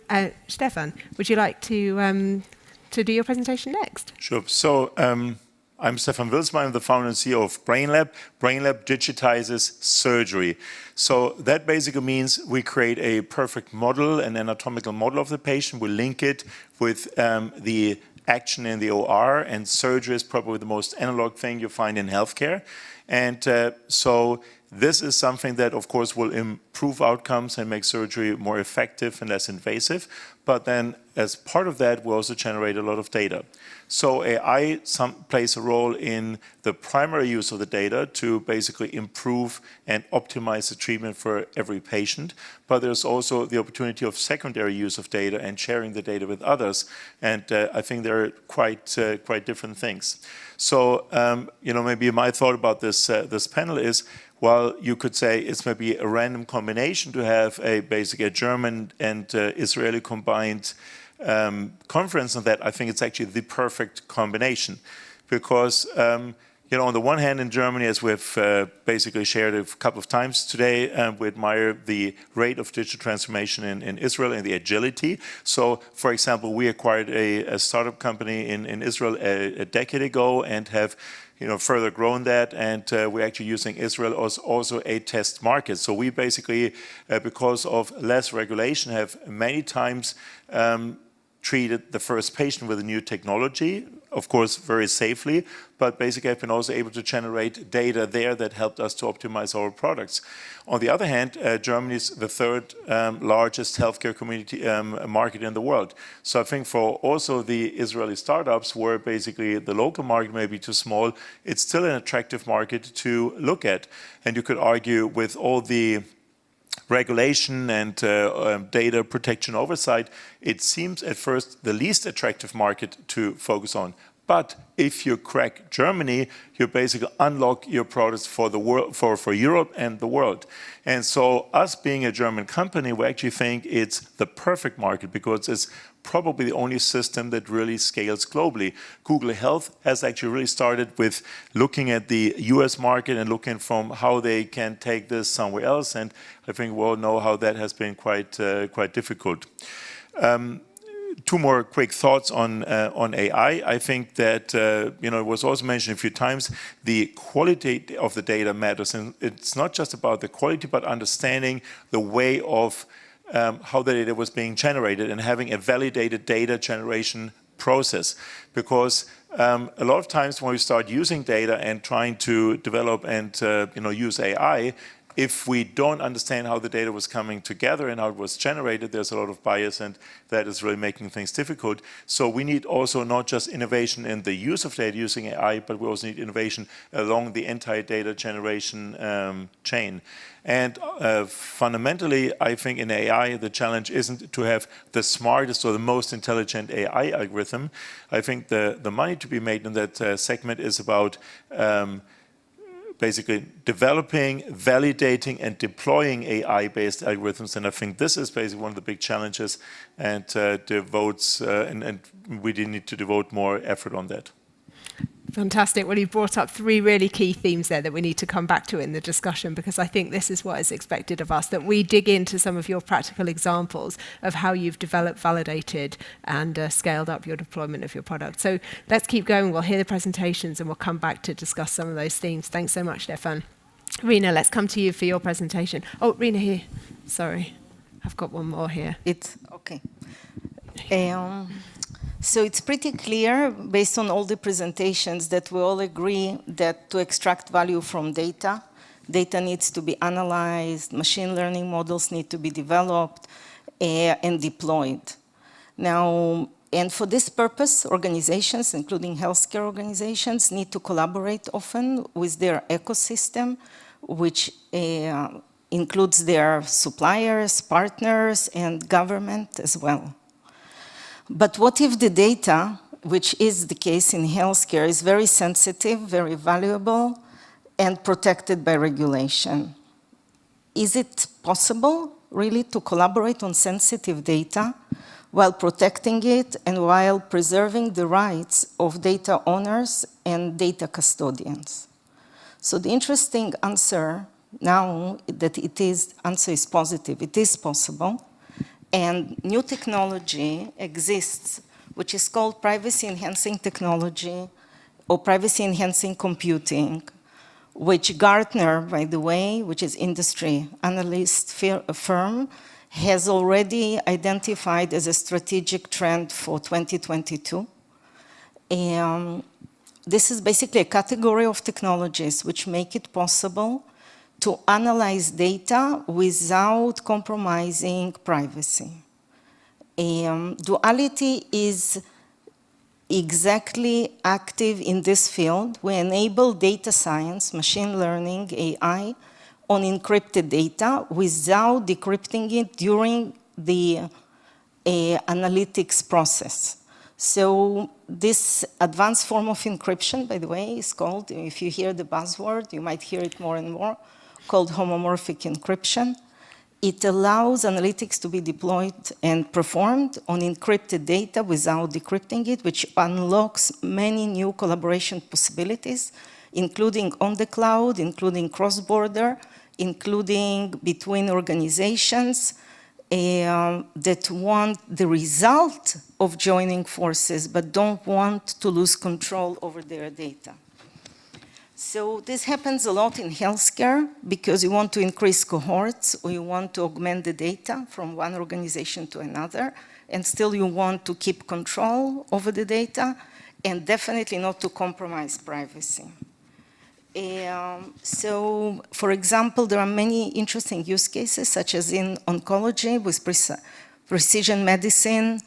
Stefan, would you like to do your presentation next? Sure. So, I'm Stefan Weizman, I'm the founder and CEO of Brainlab. Brainlab digitizes surgery. So that basically means we create a perfect model, an anatomical model of the patient. We link it with the action in the OR, and surgery is probably the most analog thing you find in healthcare. And so this is something that, of course, will improve outcomes and make surgery more effective and less invasive. But then, as part of that, we also generate a lot of data. So AI plays a role in the primary use of the data to basically improve and optimize the treatment for every patient. But there's also the opportunity of secondary use of data and sharing the data with others. And I think they're quite different things. So, maybe my thought about this panel is, while you could say it's maybe a random combination to have basically a German and Israeli combined conference on that, I think it's actually the perfect combination. Because, on the one hand in Germany, as we've basically shared a couple of times today, we admire the rate of digital transformation in Israel and the agility. So, for example, we acquired a startup company in Israel a decade ago and have further grown that, and we're actually using Israel as also a test market. So we basically, because of less regulation, have many times treated the first patient with a new technology, of course, very safely, but basically have been also able to generate data there that helped us to optimize our products. On the other hand, Germany is the third largest healthcare community market in the world. So I think for also the Israeli startups, where basically the local market may be too small, it's still an attractive market to look at. And you could argue with all the regulation and data protection oversight, it seems at first the least attractive market to focus on. But if you crack Germany, you basically unlock your products for the world, for Europe and the world. And so us being a German company, we actually think it's the perfect market because it's probably the only system that really scales globally. Google Health has actually really started with looking at the US market and looking from how they can take this somewhere else. And I think we all know how that has been quite difficult. Two more quick thoughts on AI. I think that, it was also mentioned a few times, the quality of the data matters. And it's not just about the quality, but understanding the way of how the data was being generated and having a validated data generation process. Because a lot of times when we start using data and trying to develop and use AI, if we don't understand how the data was coming together and how it was generated, there's a lot of bias, and that is really making things difficult. So we need also not just innovation in the use of data using AI, but we also need innovation along the entire data generation chain. And fundamentally, I think in AI, the challenge isn't to have the smartest or the most intelligent AI algorithm. I think the money to be made in that segment is about basically developing, validating, and deploying AI-based algorithms. And I think this is basically one of the big challenges, and and we need to devote more effort on that. Fantastic. Well, you brought up three really key themes there that we need to come back to in the discussion, because I think this is what is expected of us, that we dig into some of your practical examples of how you've developed, validated, and scaled up your deployment of your product. So let's keep going. We'll hear the presentations and we'll come back to discuss some of those themes. Thanks so much, Stefan. Rina, let's come to you for your presentation. Oh, Rina here. Sorry. I've got one more here. It's okay. So it's pretty clear, based on all the presentations, that we all agree that to extract value from data, data needs to be analyzed, machine learning models need to be developed and deployed. Now, and for this purpose, organizations, including healthcare organizations, need to collaborate often with their ecosystem, which includes their suppliers, partners, and government as well. But what if the data, which is the case in healthcare, is very sensitive, very valuable, and protected by regulation? Is it possible, really, to collaborate on sensitive data while protecting it and while preserving the rights of data owners and data custodians? So the interesting answer now that answer is positive. It is possible. And new technology exists, which is called privacy-enhancing technology or privacy-enhancing computing, which Gartner, by the way, which is industry analyst firm, has already identified as a strategic trend for 2022. This is basically a category of technologies which make it possible to analyze data without compromising privacy. Duality is exactly active in this field. We enable data science, machine learning, AI, on encrypted data without decrypting it during the analytics process. So this advanced form of encryption, by the way, is called, if you hear the buzzword, you might hear it more and more, called homomorphic encryption. It allows analytics to be deployed and performed on encrypted data without decrypting it, which unlocks many new collaboration possibilities, including on the cloud, including cross-border, including between organizations that want the result of joining forces but don't want to lose control over their data. So this happens a lot in healthcare because you want to increase cohorts or you want to augment the data from one organization to another, and still you want to keep control over the data and definitely not to compromise privacy. So, for example, there are many interesting use cases, such as in oncology with precision medicine.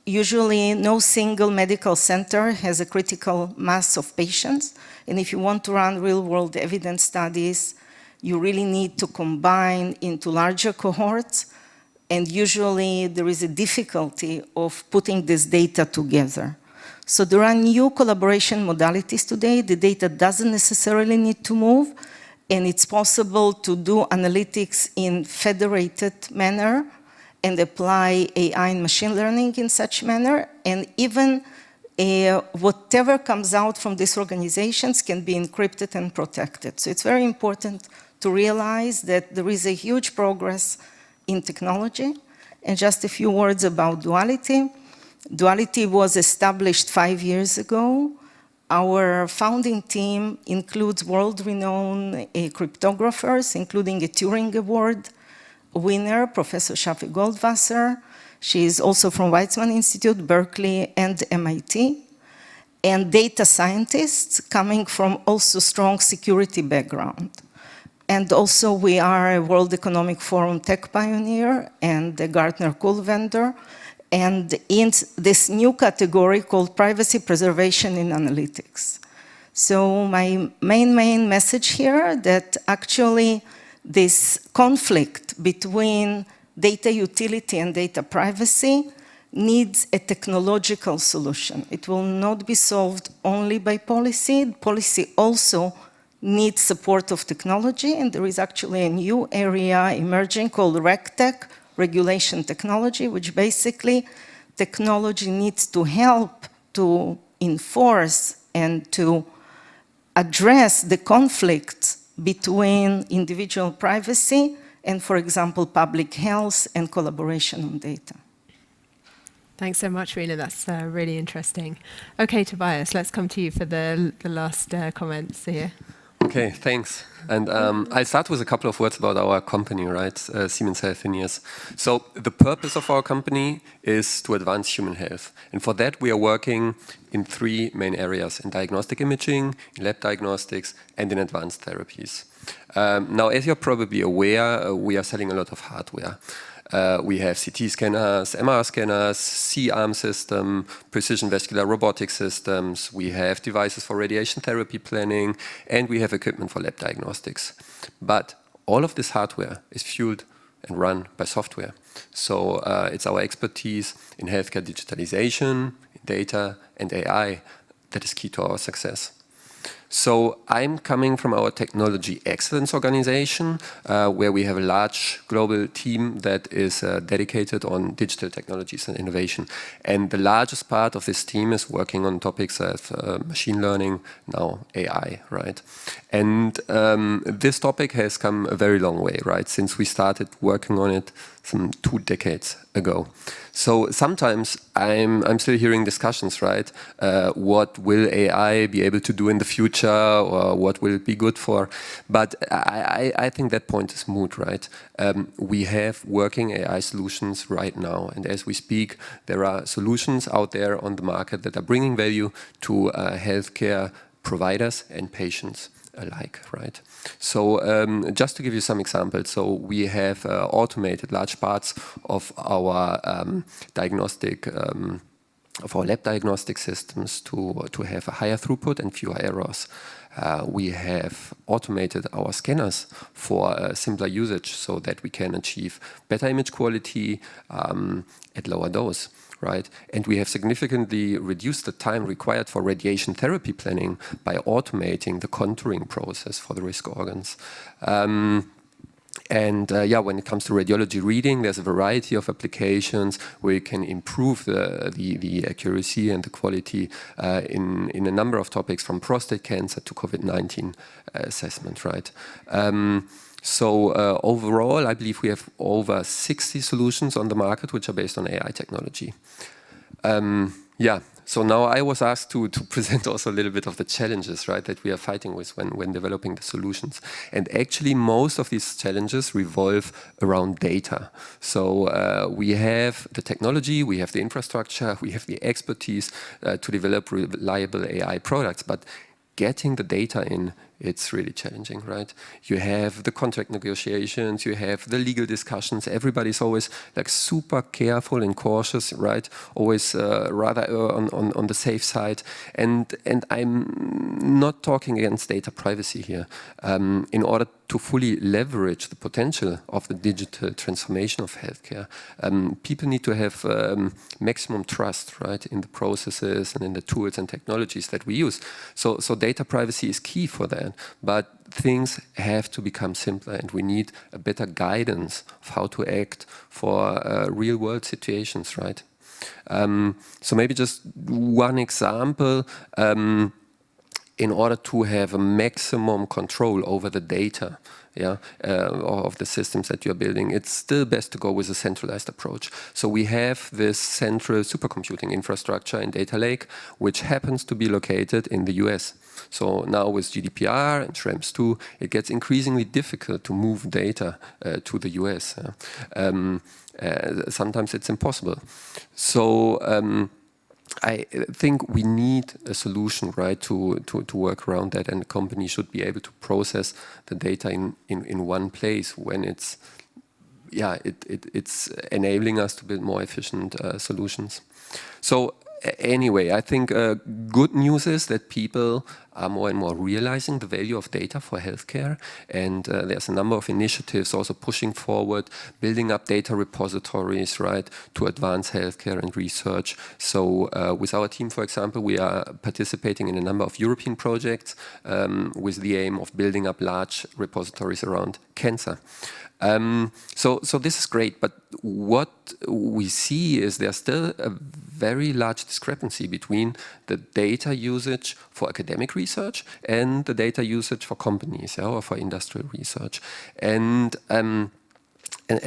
Usually, no single medical center has a critical mass of patients. And if you want to run real-world evidence studies, you really need to combine into larger cohorts. And usually, there is a difficulty of putting this data together. So there are new collaboration modalities today. The data doesn't necessarily need to move. And it's possible to do analytics in federated manner and apply AI and machine learning in such manner, and even whatever comes out from these organizations can be encrypted and protected. So it's very important to realize that there is a huge progress in technology. And just a few words about duality. Duality was established 5 years ago. Our founding team includes world-renowned cryptographers, including a Turing Award winner, Professor Shafi Goldwasser. She is also from Weizman Institute, Berkeley, and MIT. And data scientists coming from also strong security background. And also we are a World Economic Forum tech pioneer and a Gartner Cool vendor. And in this new category called privacy preservation in analytics. So my main message here that actually this conflict between data utility and data privacy needs a technological solution. It will not be solved only by policy. Policy also needs support of technology, and there is actually a new area emerging called RegTech, regulation technology, which basically technology needs to help to enforce and to address the conflict between individual privacy and, for example, public health and collaboration on data. Thanks so much, Rina. That's really interesting. Okay, Tobias, let's come to you for the last comments here. Okay, thanks. And I'll start with a couple of words about our company, right? Siemens Healthineers. So the purpose of our company is to advance human health. And for that, we are working in 3 main areas: in diagnostic imaging, in lab diagnostics, and in advanced therapies. Now, as you're probably aware, we are selling a lot of hardware. We have CT scanners, MR scanners, C-arm system, precision vascular robotic systems. We have devices for radiation therapy planning, and we have equipment for lab diagnostics. But all of this hardware is fueled and run by software. So it's our expertise in healthcare digitalization, data, and AI that is key to our success. So I'm coming from our technology excellence organization, where we have a large global team that is dedicated on digital technologies and innovation. And the largest part of this team is working on topics as machine learning, now AI, right? And this topic has come a very long way, right? Since we started working on it some 2 decades ago. So sometimes I'm still hearing discussions, right? What will AI be able to do in the future, or what will it be good for? But I think that point is moot, right? We have working AI solutions right now, and as we speak, there are solutions out there on the market that are bringing value to healthcare providers and patients alike, right? So just to give you some examples, so we have automated large parts of our diagnostic, of our lab diagnostic systems to have a higher throughput and fewer errors. We have automated our scanners for simpler usage so that we can achieve better image quality at lower dose. Right? And we have significantly reduced the time required for radiation therapy planning by automating the contouring process for the risk organs. Yeah, when it comes to radiology reading, there's a variety of applications where you can improve the accuracy and the quality in a number of topics, from prostate cancer to COVID-19 assessment, right? So overall, I believe we have over 60 solutions on the market which are based on AI technology. Yeah, so now I was asked to present also a little bit of the challenges, right, that we are fighting with when developing the solutions. And actually, most of these challenges revolve around data. So we have the technology, we have the infrastructure, we have the expertise to develop reliable AI products, but getting the data in, it's really challenging, right? You have the contract negotiations, you have the legal discussions. Everybody's always like super careful and cautious, right? Always rather on the safe side. And I'm not talking against data privacy here. In order to fully leverage the potential of the digital transformation of healthcare, people need to have maximum trust, right, in the processes and in the tools and technologies that we use. So data privacy is key for that. But things have to become simpler, and we need a better guidance of how to act for real-world situations, right? So maybe just one example. In order to have a maximum control over the data, of the systems that you're building, it's still best to go with a centralized approach. So we have this central supercomputing infrastructure in Data Lake, which happens to be located in the US. So now with GDPR and Schrems 2, it gets increasingly difficult to move data to the US. Sometimes it's impossible. So I think we need a solution, right, to work around that, and the company should be able to process the data in one place when it's, yeah, it's enabling us to build more efficient solutions. So anyway, I think good news is that people are more and more realizing the value of data for healthcare, and there's a number of initiatives also pushing forward, building up data repositories, right, to advance healthcare and research. So with our team, for example, we are participating in a number of European projects with the aim of building up large repositories around cancer. So this is great, but what we see is there's still a very large discrepancy between the data usage for academic research and the data usage for companies, or for industrial research. And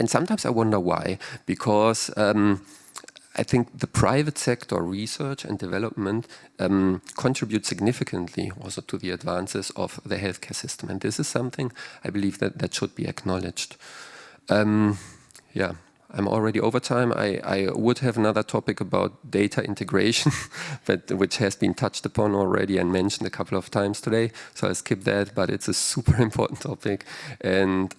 sometimes I wonder why, because I think the private sector research and development contribute significantly also to the advances of the healthcare system. And this is something I believe that should be acknowledged. Yeah, I'm already over time. I would have another topic about data integration, but which has been touched upon already and mentioned a couple of times today. So I skip that, but it's a super important topic. And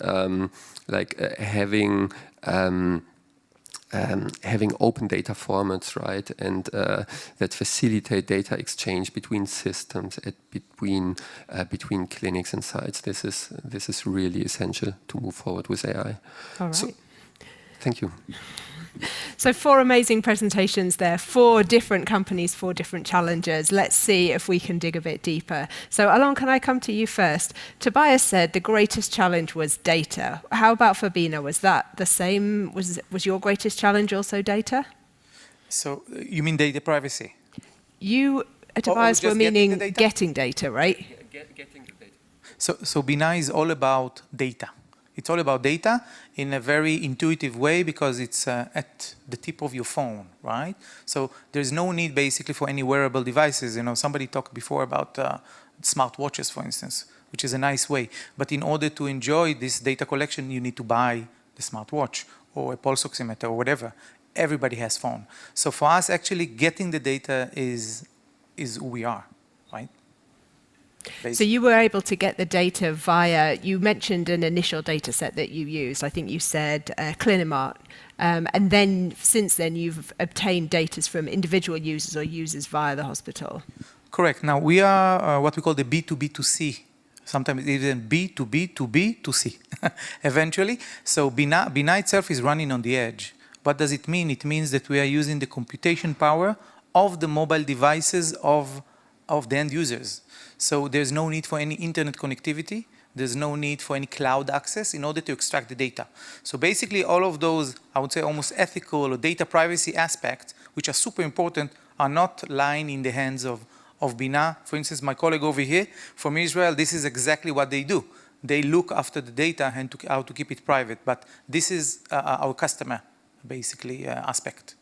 having open data formats, right, and that facilitate data exchange between systems, between clinics and sites. This is really essential to move forward with AI. All right. So, thank you. So 4 amazing presentations there, 4 different companies, 4 different challenges. Let's see if we can dig a bit deeper. So Alon, can I come to you first? Tobias said the greatest challenge was data. How about for Bina? Was that the same? Was your greatest challenge also data? So you mean data privacy? You, Tobias, were meaning getting data, right? Getting the data. So Bina is all about data. It's all about data in a very intuitive way because it's at the tip of your phone, right? So there's no need basically for any wearable devices. You know, somebody talked before about smartwatches, for instance, which is a nice way. But in order to enjoy this data collection, you need to buy the smartwatch or a pulse oximeter or whatever. Everybody has phone. So for us, actually getting the data is who we are, right? Basically. So you were able to get the data via, you mentioned an initial data set that you used. I think you said Clinomart. And then since then, you've obtained data from individual users or users via the hospital. Correct. Now, we are what we call the B2B2C. Sometimes even B2B2B2C, eventually. So Bina itself is running on the edge. What does it mean? It means that we are using the computation power of the mobile devices of the end users. So there's no need for any internet connectivity. There's no need for any cloud access in order to extract the data. So basically all of those, I would say almost ethical or data privacy aspects, which are super important, are not lying in the hands of Bina. For instance, my colleague over here from Israel, this is exactly what they do. They look after the data and how to keep it private. But this is our customer, basically, aspect.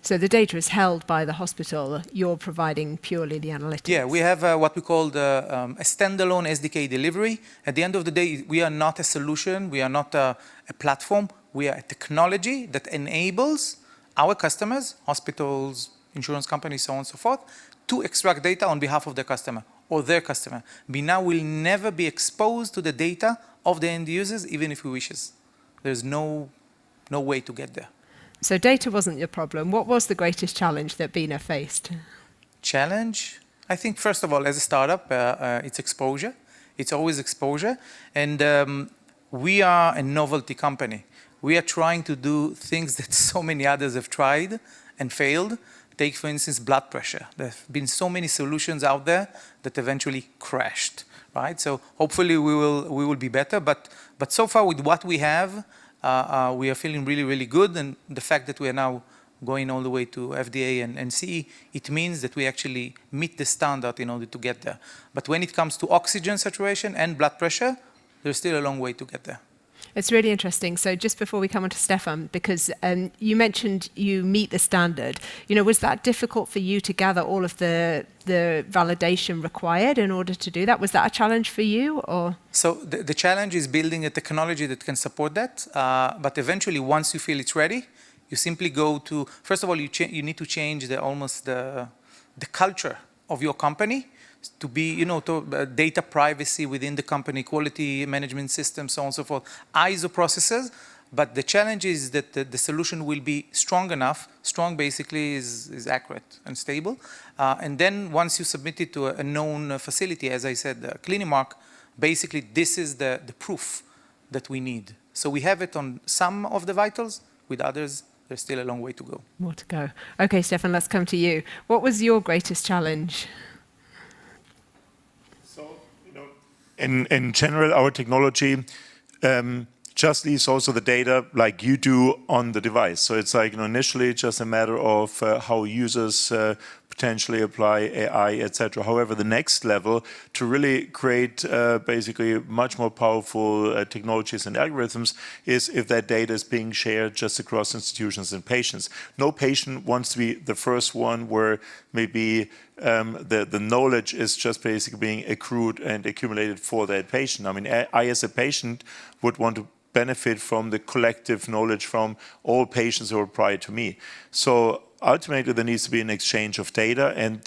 So the data is held by the hospital. You're providing purely the analytics. Yeah, we have what we call a standalone SDK delivery. At the end of the day, we are not a solution. We are not a platform. We are a technology that enables our customers, hospitals, insurance companies, so on and so forth, to extract data on behalf of their customer or their customer. Bina will never be exposed to the data of the end users, even if we wishes. There's no way to get there. So data wasn't your problem. What was the greatest challenge that Bina faced? Challenge? I think, first of all, as a startup, it's exposure. It's always exposure. And we are a novelty company. We are trying to do things that so many others have tried and failed. Take, for instance, blood pressure. There have been so many solutions out there that eventually crashed, right? So hopefully we will be better. But so far with what we have, we are feeling really, really good. And the fact that we are now going all the way to FDA and CE, it means that we actually meet the standard in order to get there. But when it comes to oxygen saturation and blood pressure, there's still a long way to get there. It's really interesting. So just before we come on to Stefan, because you mentioned you meet the standard, was that difficult for you to gather all of the validation required in order to do that? Was that a challenge for you, or? So the challenge is building a technology that can support that. But eventually, once you feel it's ready, You simply go to, first of all, you need to change almost the culture of your company to be, data privacy within the company, quality management system, so on and so forth, ISO processes. But the challenge is that the solution will be strong enough. Strong basically is accurate and stable. And then once you submit it to a known facility, as I said, Clinimark, basically this is the proof that we need. So we have it on some of the vitals. With others, there's still a long way to go. More to go. Okay, Stefan, let's come to you. What was your greatest challenge? So, in general, our technology just leaves also the data like you do on the device. So it's like, initially just a matter of how users potentially apply AI, etc. However, the next level to really create basically much more powerful technologies and algorithms is if that data is being shared just across institutions and patients. No patient wants to be the first one where maybe the knowledge is just basically being accrued and accumulated for that patient. I mean, I as a patient would want to benefit from the collective knowledge from all patients who are prior to me. So ultimately, there needs to be an exchange of data, and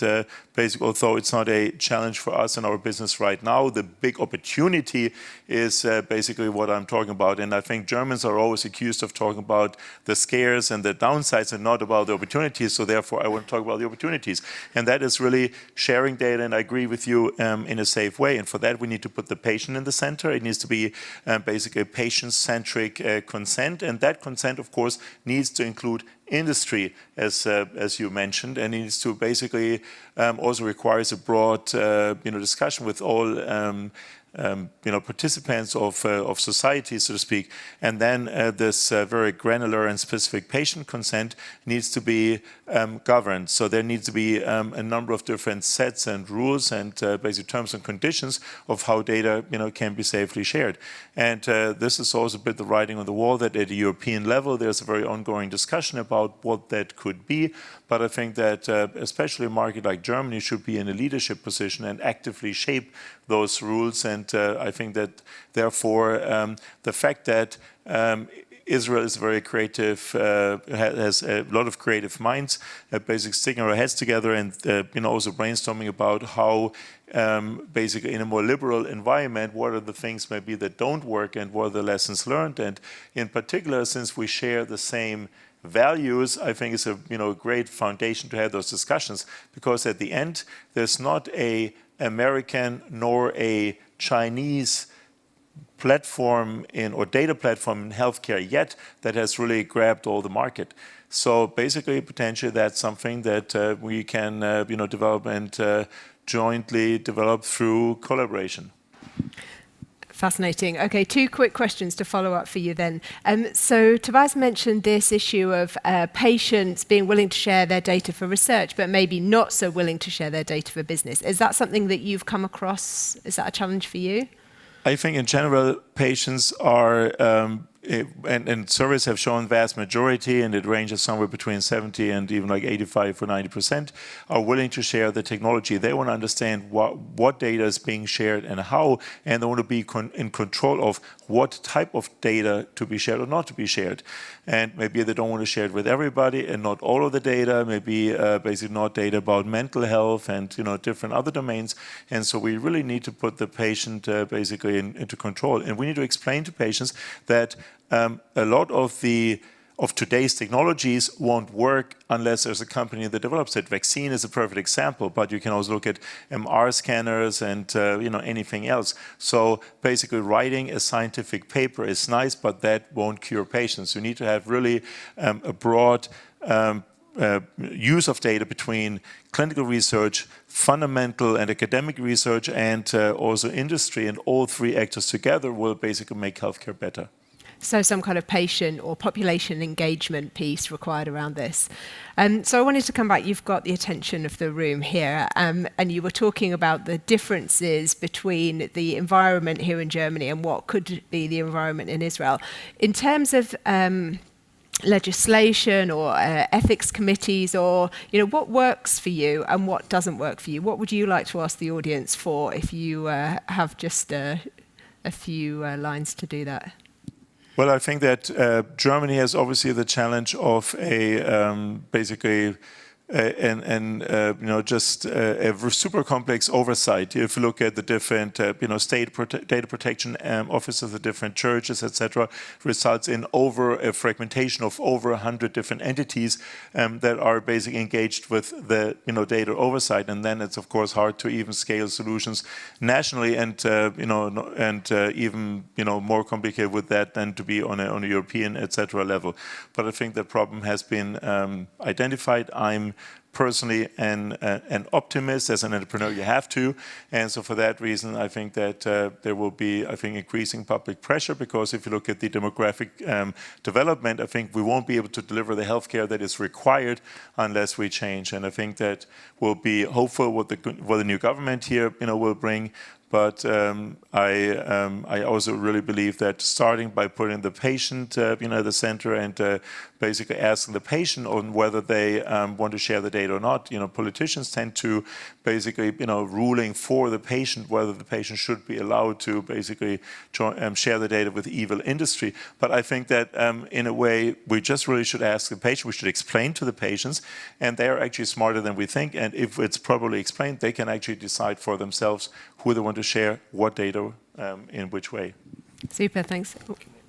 basically, although it's not a challenge for us in our business right now, the big opportunity is basically what I'm talking about. And I think Germans are always accused of talking about the scares and the downsides and not about the opportunities. So therefore, I want to talk about the opportunities. And that is really sharing data, and I agree with you, in a safe way. And for that, we need to put the patient in the center. It needs to be basically a patient-centric consent. And that consent, of course, needs to include industry, as you mentioned, and it needs to basically also requires a broad discussion with all participants of society, so to speak. And then this very granular and specific patient consent needs to be governed. So there needs to be a number of different sets and rules and basic terms and conditions of how data can be safely shared. And this is also a bit the writing on the wall that at the European level there's a very ongoing discussion about what that could be. But I think that especially a market like Germany should be in a leadership position and actively shape those rules. And I think that therefore the fact that Israel is very creative, has a lot of creative minds, basically sticking our heads together and also brainstorming about how basically in a more liberal environment, what are the things maybe that don't work and what are the lessons learned. And in particular, since we share the same values, I think it's a great foundation to have those discussions, because at the end, there's not a American nor a Chinese platform or data platform in healthcare yet that has really grabbed all the market. So basically, potentially, that's something that we can develop and jointly develop through collaboration. Fascinating. Okay, 2 quick questions to follow up for you then. So Tobias mentioned this issue of patients being willing to share their data for research, but maybe not so willing to share their data for business. Is that something that you've come across? Is that a challenge for you? I think in general, patients are, and surveys have shown vast majority, and it ranges somewhere between 70 and even like 85 or 90%, are willing to share the technology. They want to understand what data is being shared and how, and they want to be in control of what type of data to be shared or not to be shared. And maybe they don't want to share it with everybody and not all of the data, maybe basically not data about mental health and different other domains. And so we really need to put the patient basically into control. And we need to explain to patients that a lot of today's technologies won't work unless there's a company that develops it. Vaccine is a perfect example, but you can also look at MR scanners and anything else. So basically, writing a scientific paper is nice, but that won't cure patients. You need to have really a broad use of data between clinical research, fundamental and academic research, and also industry, and all 3 actors together will basically make healthcare better. So some kind of patient or population engagement piece required around this. So I wanted to come back. You've got the attention of the room here, and you were talking about the differences between the environment here in Germany and what could be the environment in Israel. In terms of legislation or ethics committees, or what works for you and what doesn't work for you, what would you like to ask the audience for if you have just a few lines to do that? Well, I think that Germany has obviously the challenge of basically just a super complex oversight. If you look at the different, state data protection offices, the different churches, etc., results in a fragmentation of over 100 different entities that are basically engaged with the, data oversight. And then it's of course hard to even scale solutions nationally, and even more complicated with that than to be on a European, etc. level. But I think the problem has been identified. I'm personally an optimist. As an entrepreneur, you have to, and so for that reason I think that there will be, increasing public pressure, because if you look at the demographic development, I think we won't be able to deliver the healthcare that is required unless we change. And I think that we'll be hopeful what the new government here will bring. But I also really believe that starting by putting the patient at the center and basically asking the patient on whether they want to share the data or not. Politicians tend to basically ruling for the patient whether the patient should be allowed to basically share the data with evil industry. But I think that in a way we just really should ask the patient. We should explain to the patients, and they are actually smarter than we think. And if it's properly explained, they can actually decide for themselves who they want to share what data in which way. Super, thanks.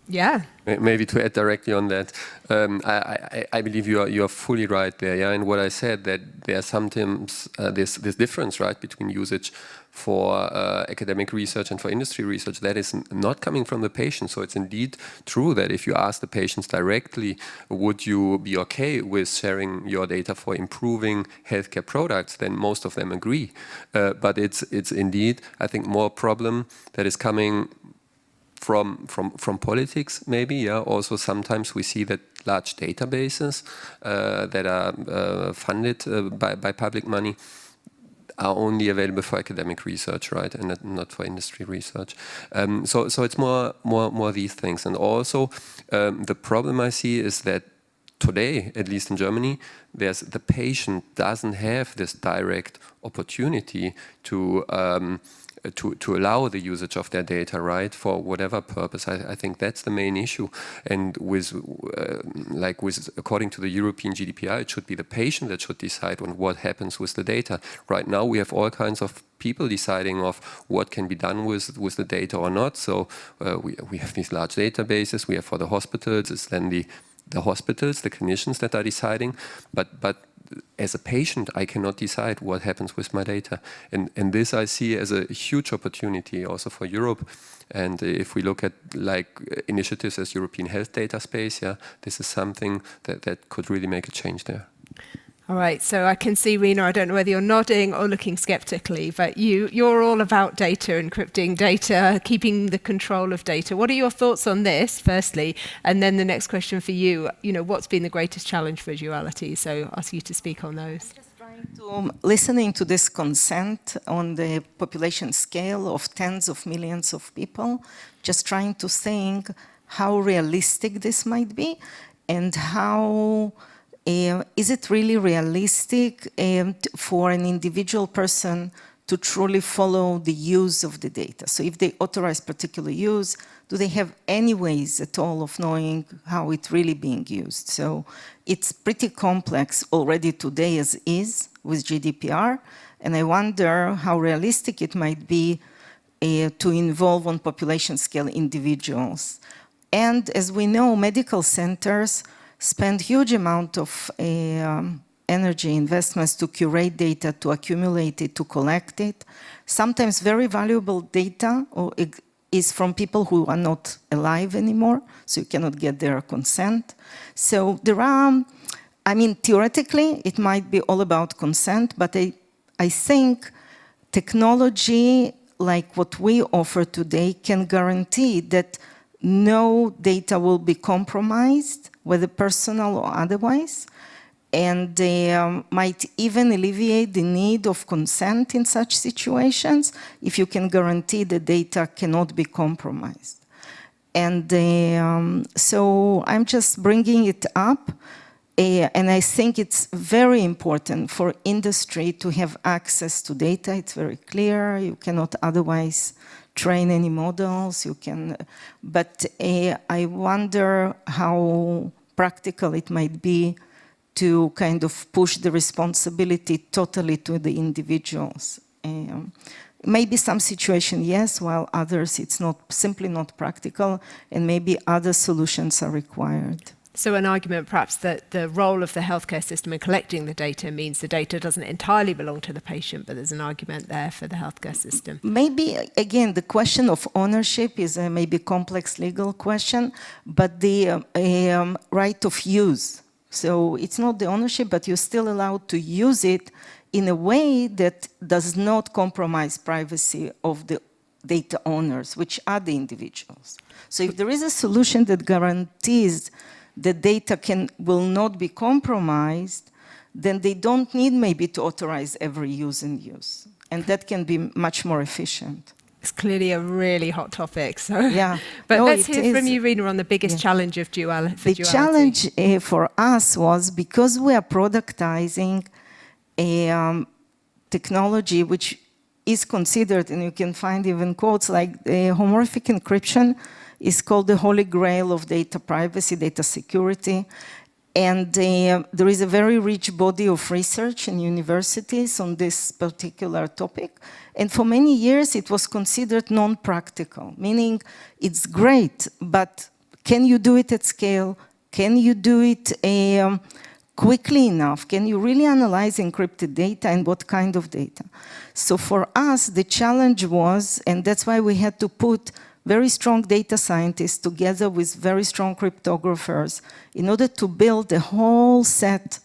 Yeah. Maybe to add directly on that, I believe you are fully right there. Yeah, and what I said, that there are sometimes this difference, right, between usage for academic research and for industry research that is not coming from the patient. So it's indeed true that if you ask the patients directly, would you be okay with sharing your data for improving healthcare products, then most of them agree. But it's indeed, I think, more problem that is coming from politics, maybe. Yeah. Also, sometimes we see that large databases that are funded by public money are only available for academic research, right, and not for industry research. So it's more these things. And also, the problem I see is that today, at least in Germany, the patient doesn't have this direct opportunity to allow the usage of their data, right, for whatever purpose. I think that's the main issue. And according to the European GDPR, it should be the patient that should decide on what happens with the data. Right now, we have all kinds of people deciding of what can be done with the data or not. So we have these large databases. We have for the hospitals. It's then the hospitals, the clinicians that are deciding. But as a patient, I cannot decide what happens with my data. And this I see as a huge opportunity also for Europe. And if we look at initiatives as European Health Data Space, yeah, this is something that could really make a change there. All right, so I can see, Rena, I don't know whether you're nodding or looking skeptically, but you're all about data, encrypting data, keeping the control of data. What are your thoughts on this, firstly? And then the next question for you, what's been the greatest challenge for Duality? So I'll ask you to speak on those. Just trying to, listening to this consent on the population scale of tens of millions of people, just trying to think how realistic this might be and how is it really realistic for an individual person to truly follow the use of the data? So if they authorize particular use, do they have any ways at all of knowing how it's really being used? So it's pretty complex already today as is with GDPR, and I wonder how realistic it might be to involve on population scale individuals. And as we know, medical centers spend huge amount of energy investments to curate data, to accumulate it, to collect it. Sometimes very valuable data is from people who are not alive anymore, so you cannot get their consent. So there are, theoretically, it might be all about consent, but I think technology like what we offer today can guarantee that no data will be compromised, whether personal or otherwise, and they might even alleviate the need of consent in such situations if you can guarantee the data cannot be compromised. And so I'm just bringing it up, and I think it's very important for industry to have access to data. It's very clear. You cannot otherwise train any models, you can, but I wonder how practical it might be to kind of push the responsibility totally to the individuals. Maybe some situation, yes, while others it's simply not practical, and maybe other solutions are required. So an argument perhaps that the role of the healthcare system in collecting the data means the data doesn't entirely belong to the patient, but there's an argument there for the healthcare system. Maybe, again, the question of ownership is a maybe complex legal question, but the right of use. So it's not the ownership, but you're still allowed to use it in a way that does not compromise privacy of the data owners, which are the individuals. So if there is a solution that guarantees the data will not be compromised, then they don't need maybe to authorize every use and use. And that can be much more efficient. It's clearly a really hot topic. So, yeah. But no, let's hear from you, Rina, on the biggest challenge of duality. The challenge for us was because we are productizing a technology which is considered, and you can find even quotes like homomorphic encryption is called the holy grail of data privacy, data security. And there is a very rich body of research in universities on this particular topic. And for many years, it was considered non-practical, meaning it's great, but can you do it at scale? Can you do it quickly enough? Can you really analyze encrypted data, and what kind of data? So for us, the challenge was, and that's why we had to put very strong data scientists together with very strong cryptographers in order to build a whole set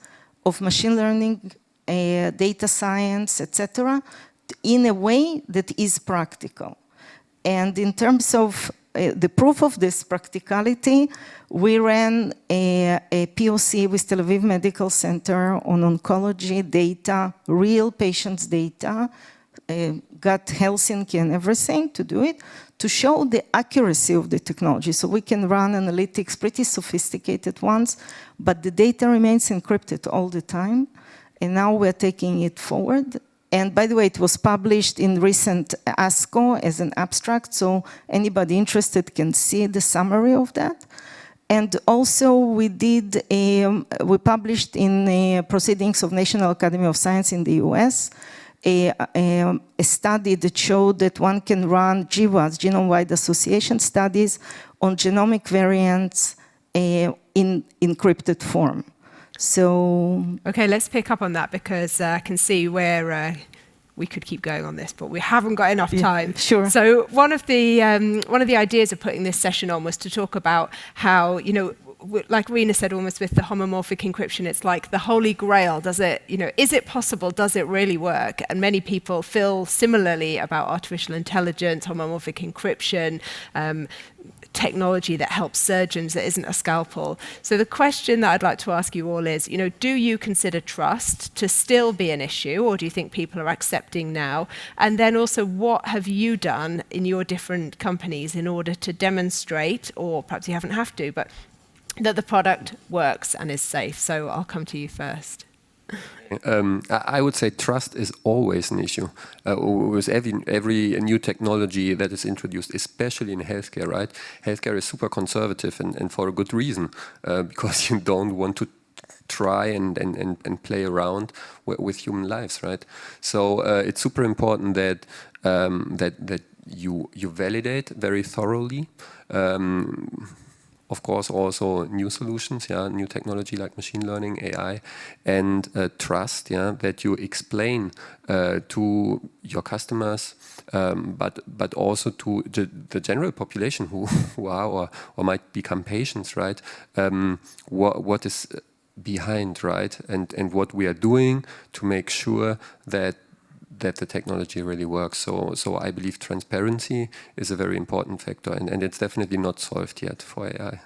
of machine learning, data science, etc., in a way that is practical. And in terms of the proof of this practicality, we ran a POC with Tel Aviv Medical Center on oncology data, real patients' data, got Helsinki and everything to do it, to show the accuracy of the technology. So we can run analytics, pretty sophisticated ones, but the data remains encrypted all the time. And now we're taking it forward. And by the way, it was published in recent ASCO as an abstract, so anybody interested can see the summary of that. And also we published in Proceedings of National Academy of Science in the US, a study that showed that one can run GWAS, genome-wide association studies, on genomic variants in encrypted form. So, okay, let's pick up on that, because I can see where we could keep going on this, but we haven't got enough time. Yeah, sure. So one of the ideas of putting this session on was to talk about how, like Rina said, almost with the homomorphic encryption, it's like the holy grail. Does it, is it possible? Does it really work? And many people feel similarly about artificial intelligence, homomorphic encryption, technology that helps surgeons that isn't a scalpel. So the question that I'd like to ask you all is, do you consider trust to still be an issue, or do you think people are accepting now? And then also, what have you done in your different companies in order to demonstrate, or perhaps you haven't have to, but that the product works and is safe? So I'll come to you first. I would say trust is always an issue with every new technology that is introduced, especially in healthcare, right? Healthcare is super conservative, and for a good reason, because you don't want to try and play around with human lives, right? So it's super important that that you validate very thoroughly. Of course, also new solutions, new technology like machine learning, AI, and trust, that you explain to your customers, but also to the general population who are or might become patients, right? What is behind, right? And what we are doing to make sure that the technology really works. So I believe transparency is a very important factor, and it's definitely not solved yet for AI.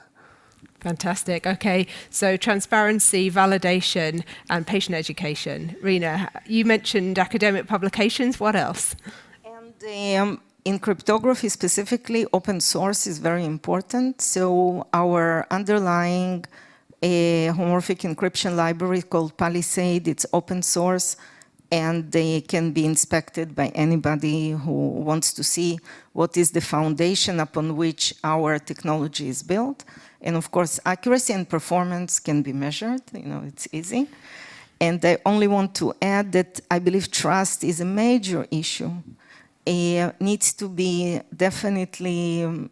Fantastic. Okay, so transparency, validation, and patient education. Rina, you mentioned academic publications. What else? And in cryptography specifically, open source is very important. So our underlying homomorphic encryption library called Palisade, it's open source. and they can be inspected by anybody who wants to see what is the foundation upon which our technology is built. And of course, accuracy and performance can be measured, it's easy. And I only want to add that I believe trust is a major issue. It needs to be definitely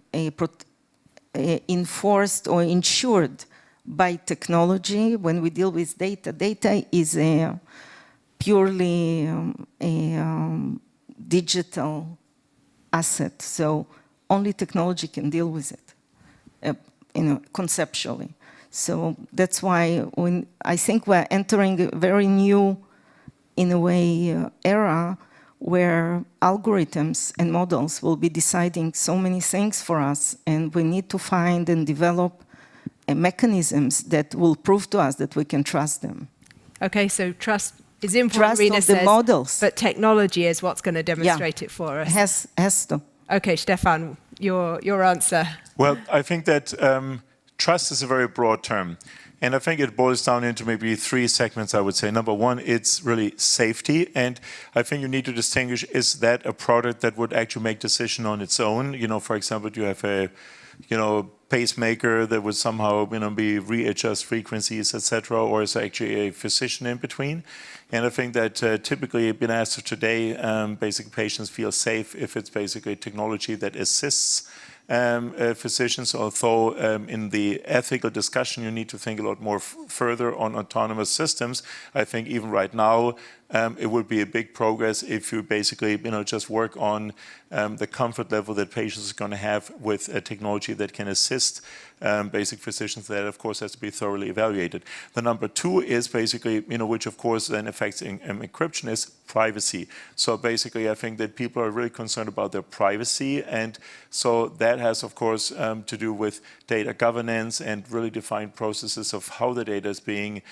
enforced or ensured by technology. When we deal with data, data is a purely digital asset, so only technology can deal with it, conceptually. So that's why when I think we're entering a very new, in a way, era where algorithms and models will be deciding so many things for us, and we need to find and develop mechanisms that will prove to us that we can trust them. Okay, so trust is important, Rina says, models. But technology is what's going to demonstrate it for us. Has to. Okay, Stefan, your answer. Well, I think that trust is a very broad term. And I think it boils down into maybe 3 segments, I would say. Number one, it's really safety. And I think you need to distinguish, is that a product that would actually make decision on its own? For example, do you have a pacemaker that would somehow be readjust frequencies, etc., or is there actually a physician in between? And I think that typically, as of today, basically patients feel safe if it's basically technology that assists physicians, although in the ethical discussion you need to think a lot more further on autonomous systems. I think even right now it would be a big progress if you basically just work on the comfort level that patients are going to have with a technology that can assist basic physicians. That of course has to be thoroughly evaluated. The number 2 is basically, which of course then affects encryption, is privacy. So basically I think that people are really concerned about their privacy, and so that has of course to do with data governance and really defined processes of how the data is being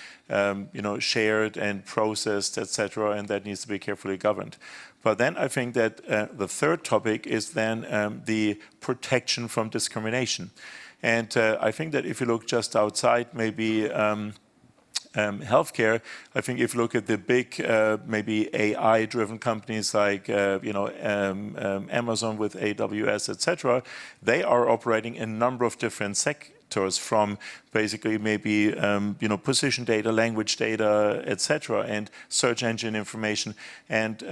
shared and processed, etc., and that needs to be carefully governed. But then I think that the third topic is then the protection from discrimination. And I think that if you look just outside maybe healthcare, I think if you look at the big maybe AI-driven companies like Amazon with AWS, etc., they are operating in a number of different sectors, from basically maybe position data, language data, etc., and search engine information, and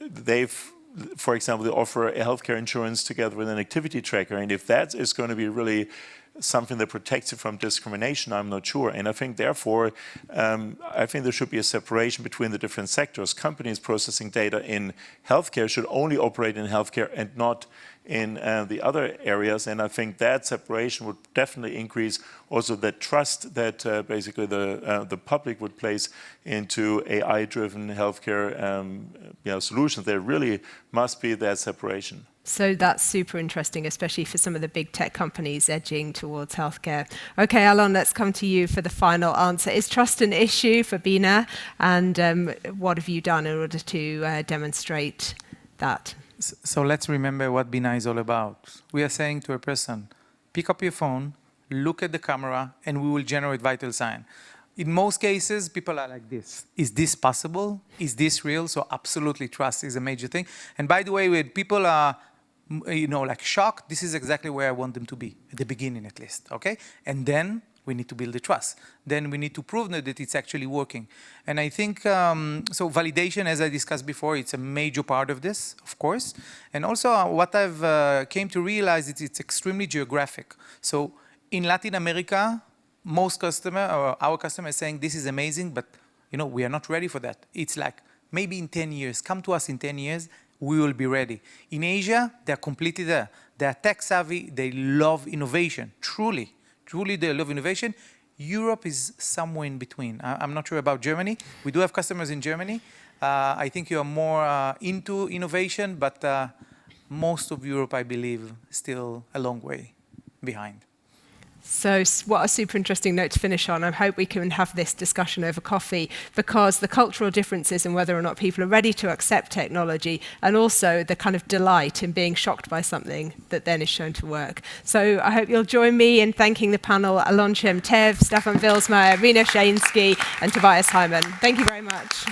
they've, for example, they offer a healthcare insurance together with an activity tracker, and if that is going to be really something that protects you from discrimination, I'm not sure. And I think therefore, I think there should be a separation between the different sectors. Companies processing data in healthcare should only operate in healthcare and not in the other areas, and I think that separation would definitely increase also the trust that basically the public would place into AI-driven healthcare solutions. There really must be that separation. So that's super interesting, especially for some of the big tech companies edging towards healthcare. Okay, Alon, let's come to you for the final answer. Is trust an issue for Bina, and what have you done in order to demonstrate that? So let's remember what Bina is all about. We are saying to a person, pick up your phone, look at the camera, and we will generate vital sign. In most cases, people are like this. Is this possible? Is this real? So absolutely, trust is a major thing. And by the way, when people are like shocked, this is exactly where I want them to be, at the beginning at least, okay? And then we need to build the trust. Then we need to prove that it's actually working. And I think, so validation, as I discussed before, it's a major part of this, of course. And also what I've came to realize is it's extremely geographic. So in Latin America, most customer, or our customers, saying this is amazing, but we are not ready for that. It's like, maybe in 10 years, come to us in 10 years, we will be ready. In Asia, they're completely there. They're tech savvy, they love innovation, truly they love innovation. Europe is somewhere in between. I'm not sure about Germany. We do have customers in Germany. I think you are more into innovation, but most of Europe, I believe, still a long way behind. So what a super interesting note to finish on. I hope we can have this discussion over coffee, because the cultural differences in whether or not people are ready to accept technology, and also the kind of delight in being shocked by something that then is shown to work. So I hope you'll join me in thanking the panel, Alon Tev, Stefan Vilsmeier, Rina Shainski, and Tobias Hyman. Thank you very much.